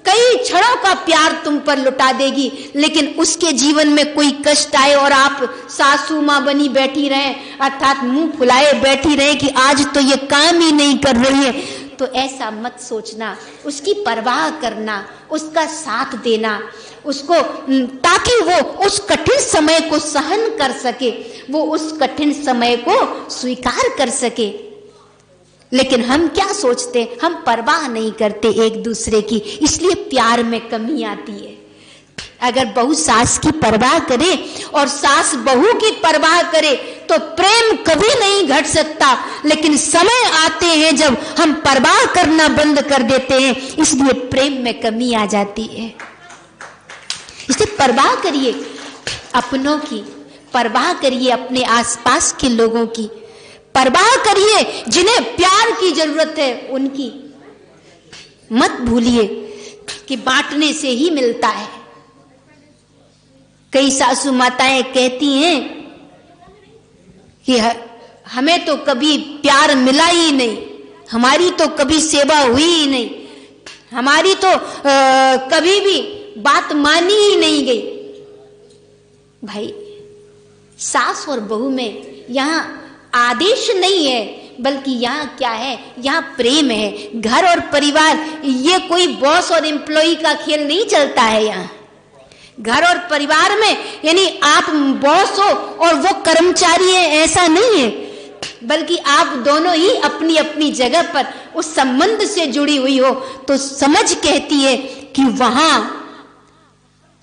कई क्षणों का प्यार तुम पर लुटा देगी, लेकिन उसके जीवन में कोई कष्ट आए और आप सासू माँ बनी बैठी रहे, अर्थात मुंह फुलाए बैठी रहे कि आज तो ये काम ही नहीं कर रही है, तो ऐसा मत सोचना। उसकी परवाह करना, उसका साथ देना, उसको, ताकि वो उस कठिन समय को सहन कर सके, वो उस कठिन समय को स्वीकार कर सके। लेकिन हम क्या सोचते, हम परवाह नहीं करते एक दूसरे की, इसलिए प्यार में कमी आती है। अगर बहू सास की परवाह करे और सास बहू की परवाह करे तो प्रेम कभी नहीं घट सकता। लेकिन समय आते हैं जब हम परवाह करना बंद कर देते हैं, इसलिए प्रेम में कमी आ जाती है। इसलिए परवाह करिए अपनों की, परवाह करिए अपने आसपास के लोगों की, परवाह करिए जिन्हें प्यार की जरूरत है उनकी। मत भूलिए कि बांटने से ही मिलता है। कई सासू माताएं कहती हैं कि हमें तो कभी प्यार मिला ही नहीं, हमारी तो कभी सेवा हुई ही नहीं, हमारी तो कभी भी बात मानी ही नहीं गई। भाई, सास और बहू में यहाँ आदेश नहीं है, बल्कि यहाँ क्या है, यहाँ प्रेम है। घर और परिवार, ये कोई बॉस और एम्प्लॉय का खेल नहीं चलता है। यहाँ घर और परिवार में यानी आप बॉस हो और वो कर्मचारी है, ऐसा नहीं है, बल्कि आप दोनों ही अपनी अपनी जगह पर उस संबंध से जुड़ी हुई हो। तो समझ कहती है कि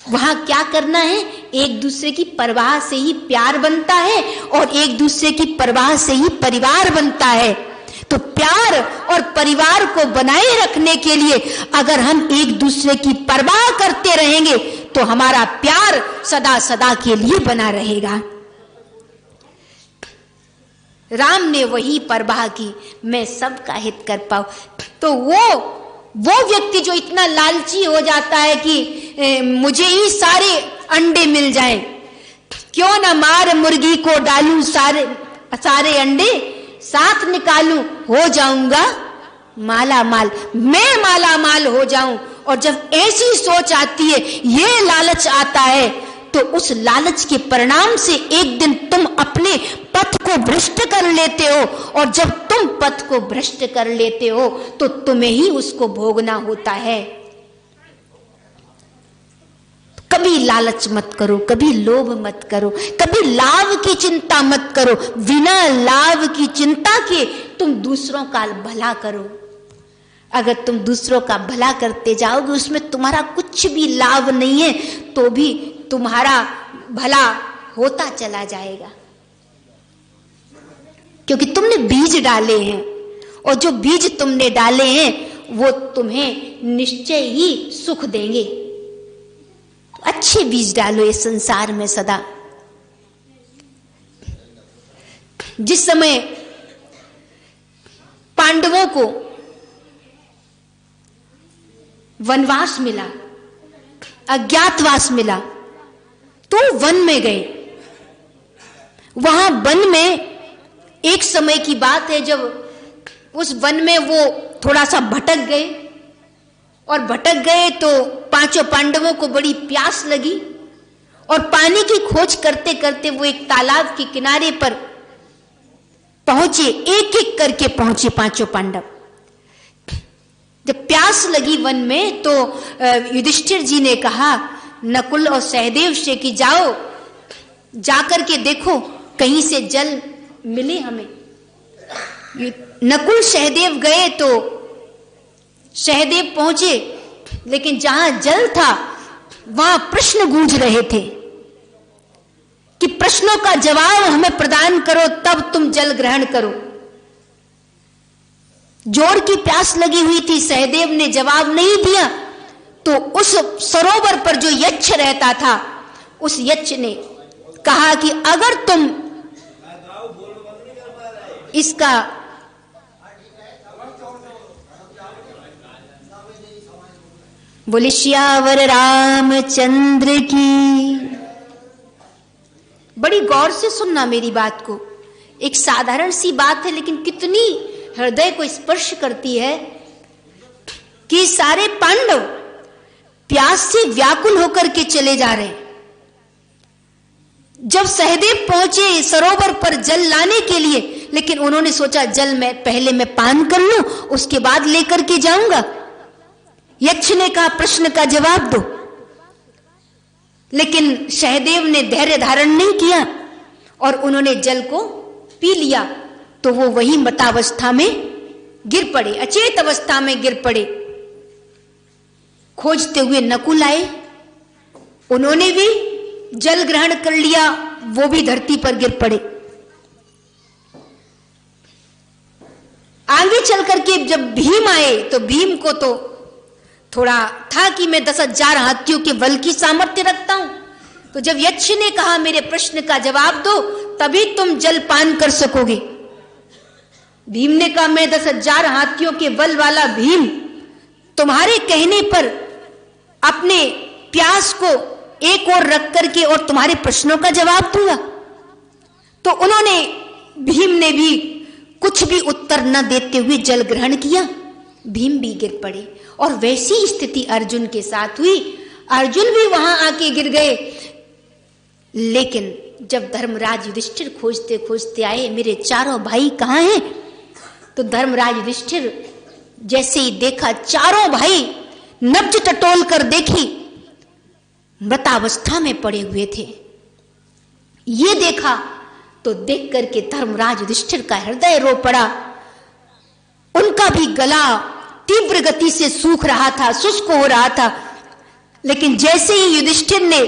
वहां क्या करना है, एक दूसरे की परवाह से ही प्यार बनता है और एक दूसरे की परवाह से ही परिवार बनता है। तो प्यार और परिवार को बनाए रखने के लिए अगर हम एक दूसरे की परवाह करते रहेंगे तो हमारा प्यार सदा सदा के लिए बना रहेगा। राम ने वही परवाह की, मैं सबका हित कर पाऊं। तो वो व्यक्ति जो इतना लालची हो जाता है कि मुझे ही सारे अंडे मिल जाएं, क्यों ना मार मुर्गी को डालूं सारे अंडे, साथ निकालूं हो जाऊंगा माला माल, मैं माला माल हो जाऊं। और जब ऐसी सोच आती है, ये लालच आता है, तो उस लालच के परिणाम से एक दिन तुम अपने पथ को भ्रष्ट कर लेते हो, और जब तुम पथ को भ्रष्ट कर लेते हो तो तुम्हें ही उसको भोगना होता है। कभी लालच मत करो, कभी लोभ मत करो, कभी लाभ की चिंता मत करो। बिना लाभ की चिंता के तुम दूसरों का भला करो। अगर तुम दूसरों का भला करते जाओगे, उसमें तुम्हारा कुछ भी लाभ नहीं है, तो भी तुम्हारा भला होता चला जाएगा, क्योंकि तुमने बीज डाले हैं, और जो बीज तुमने डाले हैं वो तुम्हें निश्चय ही सुख देंगे। अच्छे बीज डालो इस संसार में सदा। जिस समय पांडवों को वनवास मिला, अज्ञातवास मिला, तो वन में गए। वहां वन में एक समय की बात है जब उस वन में वो थोड़ा सा भटक गए, और भटक गए तो पांचों पांडवों को बड़ी प्यास लगी, और पानी की खोज करते करते वो एक तालाब के किनारे पर पहुंचे। एक एक करके पहुंचे पांचों पांडव। जब प्यास लगी वन में तो युधिष्ठिर जी ने कहा नकुल और सहदेव से कि जाओ, जाकर के देखो कहीं से जल मिले हमें। नकुल सहदेव गए तो सहदेव पहुंचे, लेकिन जहां जल था वहां प्रश्न गूंज रहे थे कि प्रश्नों का जवाब हमें प्रदान करो, तब तुम जल ग्रहण करो। जोर की प्यास लगी हुई थी, सहदेव ने जवाब नहीं दिया, तो उस सरोवर पर जो यक्ष रहता था, उस यक्ष ने कहा कि अगर तुम इसका बोले श्यावर रामचंद्र की। बड़ी गौर से सुनना मेरी बात को। एक साधारण सी बात है, लेकिन कितनी हृदय को स्पर्श करती है कि सारे पांडव प्यास से व्याकुल होकर के चले जा रहे हैं। जब सहदेव पहुंचे सरोवर पर जल लाने के लिए, लेकिन उन्होंने सोचा जल में पहले मैं पान कर लूं, उसके बाद लेकर के जाऊंगा। यक्ष ने कहा प्रश्न का जवाब दो, लेकिन सहदेव ने धैर्य धारण नहीं किया और उन्होंने जल को पी लिया, तो वो वही मतावस्था में गिर पड़े, अचेत अवस्था में गिर पड़े। खोजते हुए नकुल आए, उन्होंने भी जल ग्रहण कर लिया, वो भी धरती पर गिर पड़े। आगे चल करके जब भीम आए तो भीम को तो थोड़ा था कि मैं 10,000 हाथियों के बल की सामर्थ्य रखता हूं, तो जब यक्ष ने कहा मेरे प्रश्न का जवाब दो तभी तुम जल पान कर सकोगे, भीम ने कहा मैं 10,000 हाथियों के बल वाला भीम तुम्हारे कहने पर अपने प्यास को एक ओर रख करके और तुम्हारे प्रश्नों का जवाब दूंगा। तो उन्होंने, भीम ने भी कुछ भी उत्तर न देते हुए जल ग्रहण किया, भीम भी गिर पड़े। और वैसी स्थिति अर्जुन के साथ हुई, अर्जुन भी वहां आके गिर गए। लेकिन जब धर्मराज युधिष्ठिर खोजते खोजते आए मेरे चारों भाई कहां हैं, तो धर्मराज युधिष्ठिर जैसे ही देखा चारों भाई नब्ज टटोल कर देखी, मृतावस्था में पड़े हुए थे। ये देखा तो देख करके धर्मराज युधिष्ठिर का हृदय रो पड़ा। उनका भी गला तीव्र गति से सूख रहा था, शुष्क हो रहा था। लेकिन जैसे ही युधिष्ठिर ने,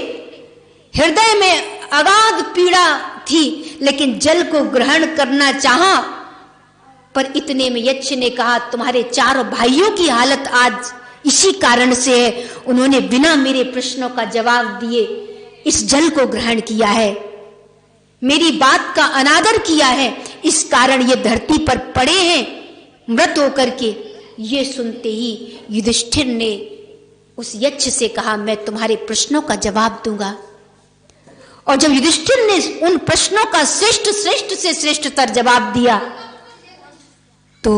हृदय में अगाध पीड़ा थी, लेकिन जल को ग्रहण करना चाहा, पर इतने में यक्ष ने कहा तुम्हारे चारों भाइयों की हालत आज इसी कारण से है, उन्होंने बिना मेरे प्रश्नों का जवाब दिए इस जल को ग्रहण किया है, मेरी बात का अनादर किया है, इस कारण ये धरती पर पड़े हैं मृत होकर के। ये सुनते ही युधिष्ठिर ने उस यक्ष से कहा मैं तुम्हारे प्रश्नों का जवाब दूंगा। और जब युधिष्ठिर ने उन प्रश्नों का श्रेष्ठ श्रेष्ठ से श्रेष्ठतर जवाब दिया, तो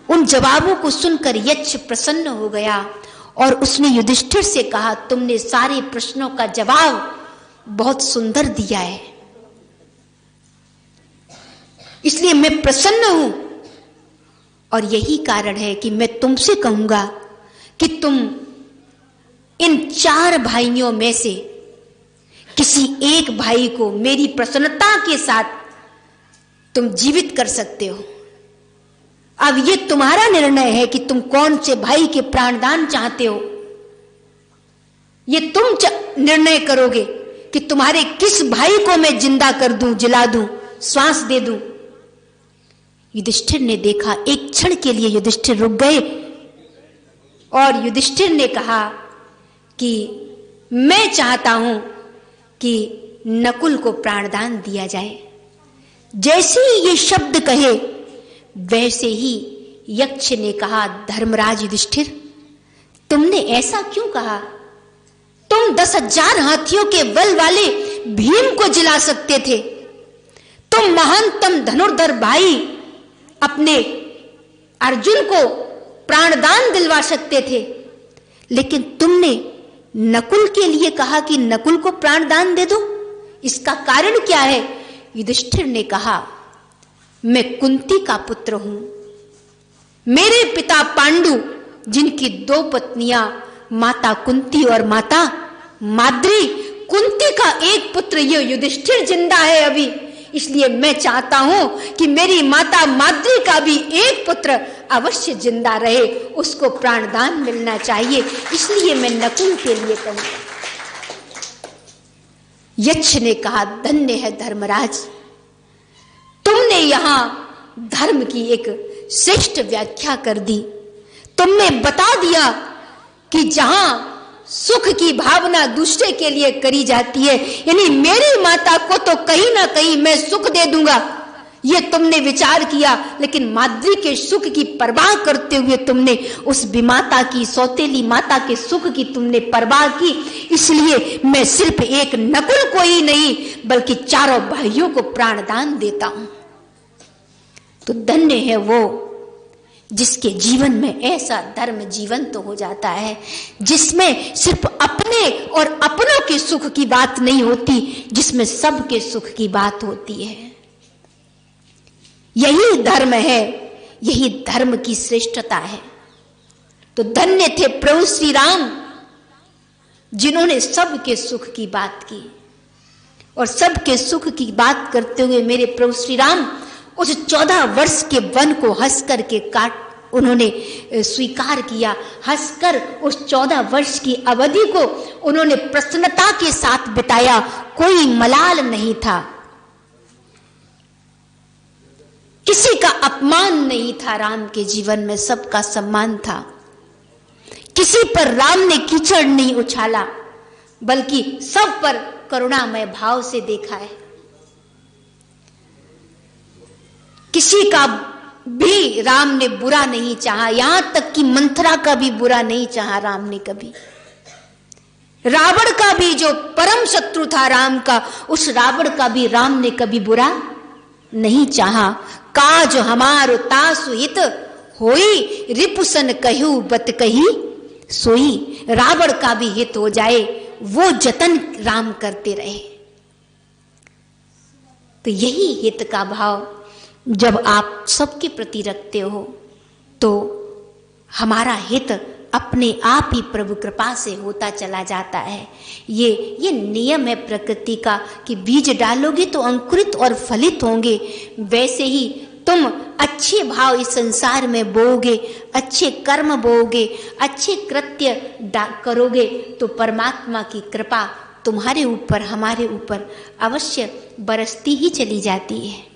उन जवाबों को सुनकर यक्ष प्रसन्न हो गया और उसने युधिष्ठिर से कहा तुमने सारे प्रश्नों का जवाब बहुत सुंदर दिया है, इसलिए मैं प्रसन्न हूं। और यही कारण है कि मैं तुमसे कहूंगा कि तुम इन 4 भाइयों में से किसी एक भाई को मेरी प्रसन्नता के साथ तुम जीवित कर सकते हो। अब ये तुम्हारा निर्णय है कि तुम कौन से भाई के प्राणदान चाहते हो, ये तुम निर्णय करोगे कि तुम्हारे किस भाई को मैं जिंदा कर दूं, जिला दूं, श्वास दे दूं। युधिष्ठिर ने देखा, एक क्षण के लिए युधिष्ठिर रुक गए और युधिष्ठिर ने कहा कि मैं चाहता हूं कि नकुल को प्राणदान दिया जाए। जैसे ही ये शब्द कहे वैसे ही यक्ष ने कहा धर्मराज युधिष्ठिर तुमने ऐसा क्यों कहा, तुम 10,000 हाथियों के बल वाले भीम को जिला सकते थे, तुम महानतम धनुर्धर भाई अपने अर्जुन को प्राणदान दिलवा सकते थे, लेकिन तुमने नकुल के लिए कहा कि नकुल को प्राणदान दे दो, इसका कारण क्या है? युधिष्ठिर ने कहा मैं कुंती का पुत्र हूं, मेरे पिता पांडु जिनकी 2 पत्नियां माता कुंती और माता माद्री, कुंती का एक पुत्र ये युधिष्ठिर जिंदा है अभी, इसलिए मैं चाहता हूं कि मेरी माता माद्री का भी एक पुत्र अवश्य जिंदा रहे, उसको प्राणदान मिलना चाहिए, इसलिए मैं नकुल के लिए कहूंगा। यक्ष ने कहा धन्य है धर्मराज, तुमने यहां धर्म की एक श्रेष्ठ व्याख्या कर दी, तुमने बता दिया कि जहां सुख की भावना दूसरे के लिए करी जाती है, यानी मेरी माता को तो कहीं ना कहीं मैं सुख दे दूंगा, ये तुमने विचार किया, लेकिन माद्री के सुख की परवाह करते हुए तुमने उस विमाता की, सौतेली माता के सुख की तुमने परवाह की, इसलिए मैं सिर्फ एक नकुल को ही नहीं बल्कि 4 भाइयों को प्राणदान देता हूं। तो धन्य है वो जिसके जीवन में ऐसा धर्म जीवंत हो जाता है जिसमें सिर्फ अपने और अपनों के सुख की बात नहीं होती, जिसमें सबके सुख की बात होती है। यही धर्म है, यही धर्म की श्रेष्ठता है। तो धन्य थे प्रभु श्री राम जिन्होंने सबके सुख की बात की। और सबके सुख की बात करते हुए मेरे प्रभु श्री राम उस 14 वर्ष के वन को हंस करके उन्होंने स्वीकार किया। हंसकर उस 14 वर्ष की अवधि को उन्होंने प्रसन्नता के साथ बिताया। कोई मलाल नहीं था, किसी का अपमान नहीं था। राम के जीवन में सबका सम्मान था। किसी पर राम ने कीचड़ नहीं उछाला, बल्कि सब पर करुणामय भाव से देखा है। किसी का भी राम ने बुरा नहीं चाहा, यहां तक कि मंथरा का भी बुरा नहीं चाहा राम ने कभी। रावण का भी, जो परम शत्रु था राम का, उस रावण का भी राम ने कभी बुरा नहीं चाहा। काज हमारो तासु हित होई, रिपुसन कहू बत कही सोई। रावण का भी हित हो जाए, वो जतन राम करते रहे। तो यही हित का भाव जब आप सबके प्रति रखते हो तो हमारा हित अपने आप ही प्रभु कृपा से होता चला जाता है। ये नियम है प्रकृति का कि बीज डालोगे तो अंकुरित और फलित होंगे। वैसे ही तुम अच्छे भाव इस संसार में बोओगे, अच्छे कर्म बोओगे, अच्छे कृत्य करोगे तो परमात्मा की कृपा तुम्हारे ऊपर, हमारे ऊपर अवश्य बरसती ही चली जाती है।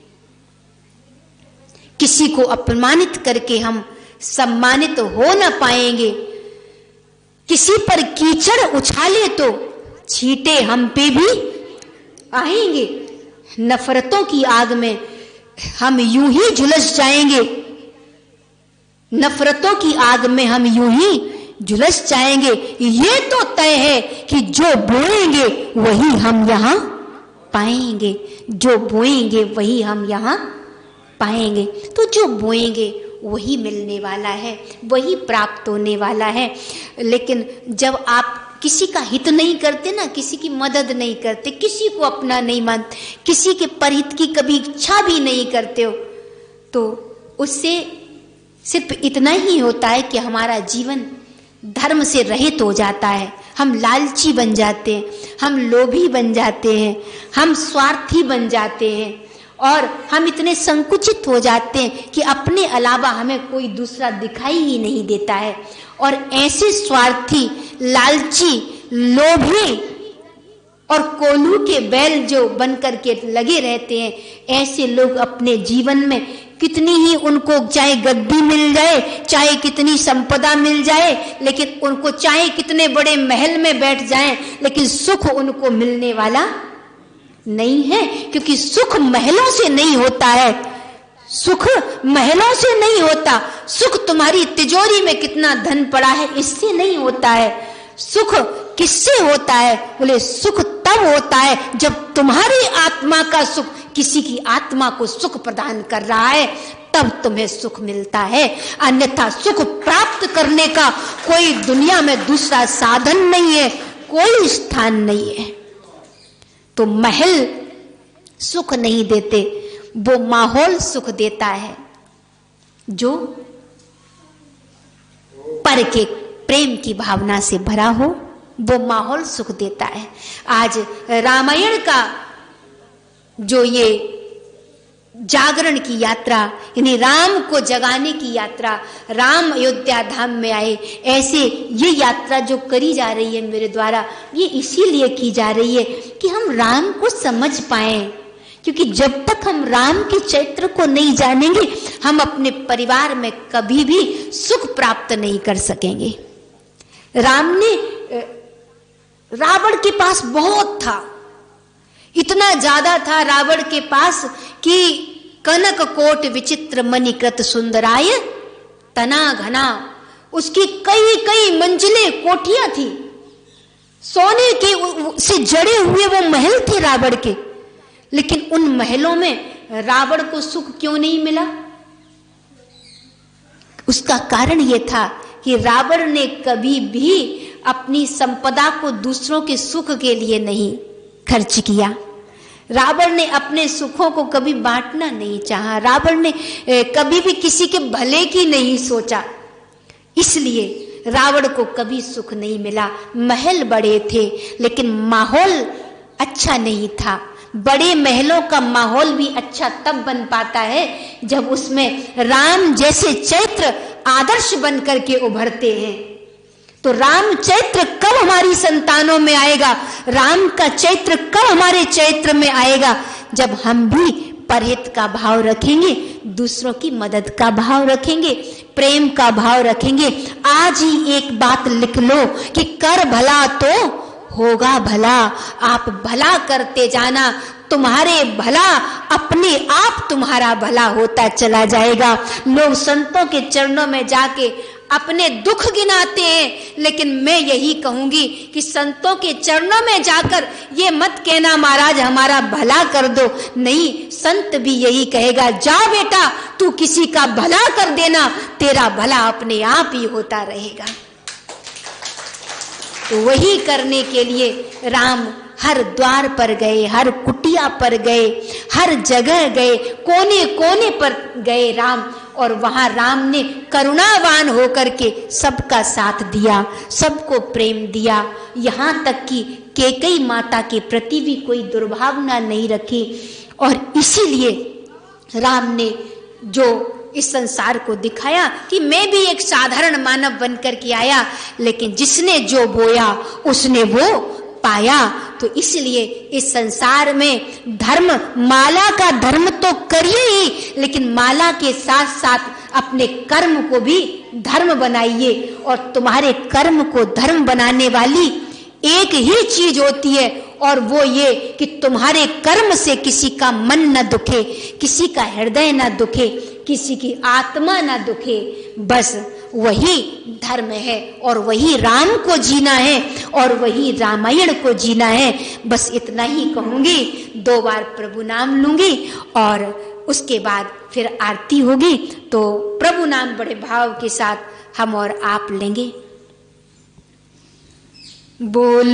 किसी को अपमानित करके हम सम्मानित हो न पाएंगे। किसी पर कीचड़ उछाले तो छींटे हम पे भी आएंगे। नफरतों की आग में हम यूं ही झुलस जाएंगे। नफरतों की आग में हम यूं ही झुलस जाएंगे। ये तो तय है कि जो बोएंगे वही हम यहां पाएंगे। जो बोएंगे वही हम यहां पाएंगे। तो जो बोएंगे वही मिलने वाला है, वही प्राप्त होने वाला है। लेकिन जब आप किसी का हित नहीं करते ना, किसी की मदद नहीं करते, किसी को अपना नहीं मानते, किसी के परहित की कभी इच्छा भी नहीं करते हो, तो उससे सिर्फ इतना ही होता है कि हमारा जीवन धर्म से रहित हो जाता है। हम लालची बन जाते हैं, हम लोभी बन जाते हैं, हम स्वार्थी बन जाते हैं और हम इतने संकुचित हो जाते हैं कि अपने अलावा हमें कोई दूसरा दिखाई ही नहीं देता है। और ऐसे स्वार्थी, लालची, लोभी और कोल्हू के बैल जो बन करके लगे रहते हैं, ऐसे लोग अपने जीवन में कितनी ही उनको चाहे गद्दी मिल जाए, चाहे कितनी संपदा मिल जाए, लेकिन उनको चाहे कितने बड़े महल में बैठ जाएं, लेकिन सुख उनको मिलने वाला नहीं है। क्योंकि सुख महलों से नहीं होता है, सुख महलों से नहीं होता। सुख तुम्हारी तिजोरी में कितना धन पड़ा है इससे नहीं होता है। सुख किससे होता है? बोले सुख तब होता है जब तुम्हारी आत्मा का सुख किसी की आत्मा को सुख प्रदान कर रहा है, तब तुम्हें सुख मिलता है। अन्यथा सुख प्राप्त करने का कोई दुनिया में दूसरा साधन नहीं है, कोई स्थान नहीं है। तो महल सुख नहीं देते, वो माहौल सुख देता है जो पर के प्रेम की भावना से भरा हो, वो माहौल सुख देता है। आज रामायण का जो ये जागरण की यात्रा, यानी राम को जगाने की यात्रा, राम अयोध्या धाम में आए, ऐसे ये यात्रा जो करी जा रही है मेरे द्वारा, ये इसीलिए की जा रही है कि हम राम को समझ पाएं। क्योंकि जब तक हम राम के चरित्र को नहीं जानेंगे, हम अपने परिवार में कभी भी सुख प्राप्त नहीं कर सकेंगे। राम ने, रावण के पास बहुत था, इतना ज्यादा था रावण के पास कि कनक कोट विचित्र मणिकृत सुंदराय तना घना, उसकी कई कई मंजिलें, कोठियां थी, सोने के से जड़े हुए वो महल थे रावण के। लेकिन उन महलों में रावण को सुख क्यों नहीं मिला? उसका कारण ये था कि रावण ने कभी भी अपनी संपदा को दूसरों के सुख के लिए नहीं खर्च किया। रावण ने अपने सुखों को कभी बांटना नहीं चाहा। रावण ने कभी भी किसी के भले की नहीं सोचा। इसलिए रावण को कभी सुख नहीं मिला। महल बड़े थे लेकिन माहौल अच्छा नहीं था। बड़े महलों का माहौल भी अच्छा तब बन पाता है जब उसमें राम जैसे चैत्र आदर्श बन करके उभरते हैं। तो राम चैत्र कब हमारी संतानों में आएगा, राम का चैत्र कब हमारे चैत्र में आएगा, जब हम भी परहित का भाव रखेंगे, दूसरों की मदद का भाव रखेंगे, प्रेम का भाव रखेंगे। आज ही एक बात लिख लो कि कर भला तो होगा भला। आप भला करते जाना, तुम्हारे भला अपने आप तुम्हारा भला होता चला जाएगा। लोग संतों के चरणों में जाके अपने दुख गिनाते हैं, लेकिन मैं यही कहूंगी कि संतों के चरणों में जाकर ये मत कहना महाराज हमारा भला कर दो। नहीं, संत भी यही कहेगा, जा बेटा तू किसी का भला कर देना, तेरा भला अपने आप ही होता रहेगा। तो वही करने के लिए राम हर द्वार पर गए, हर कुटिया पर गए, हर जगह गए, कोने कोने पर गए राम, और वहां राम ने करुणावान होकर के सबका साथ दिया, सबको प्रेम दिया। यहाँ तक कि कैकेयी माता के प्रति भी कोई दुर्भावना नहीं रखी। और इसीलिए राम ने जो इस संसार को दिखाया कि मैं भी एक साधारण मानव बनकर के आया, लेकिन जिसने जो बोया उसने वो पाया। तो इसलिए इस संसार में धर्म, माला का धर्म तो करिए ही, लेकिन माला के साथ साथ अपने कर्म को भी धर्म बनाइए। और तुम्हारे कर्म को धर्म बनाने वाली एक ही चीज होती है, और वो ये कि तुम्हारे कर्म से किसी का मन न दुखे, किसी का हृदय न दुखे, किसी की आत्मा न दुखे। बस वही धर्म है, और वही राम को जीना है, और वही रामायण को जीना है। बस इतना ही कहूंगी। 2 बार प्रभु नाम लूंगी और उसके बाद फिर आरती होगी। तो प्रभु नाम बड़े भाव के साथ हम और आप लेंगे। बोल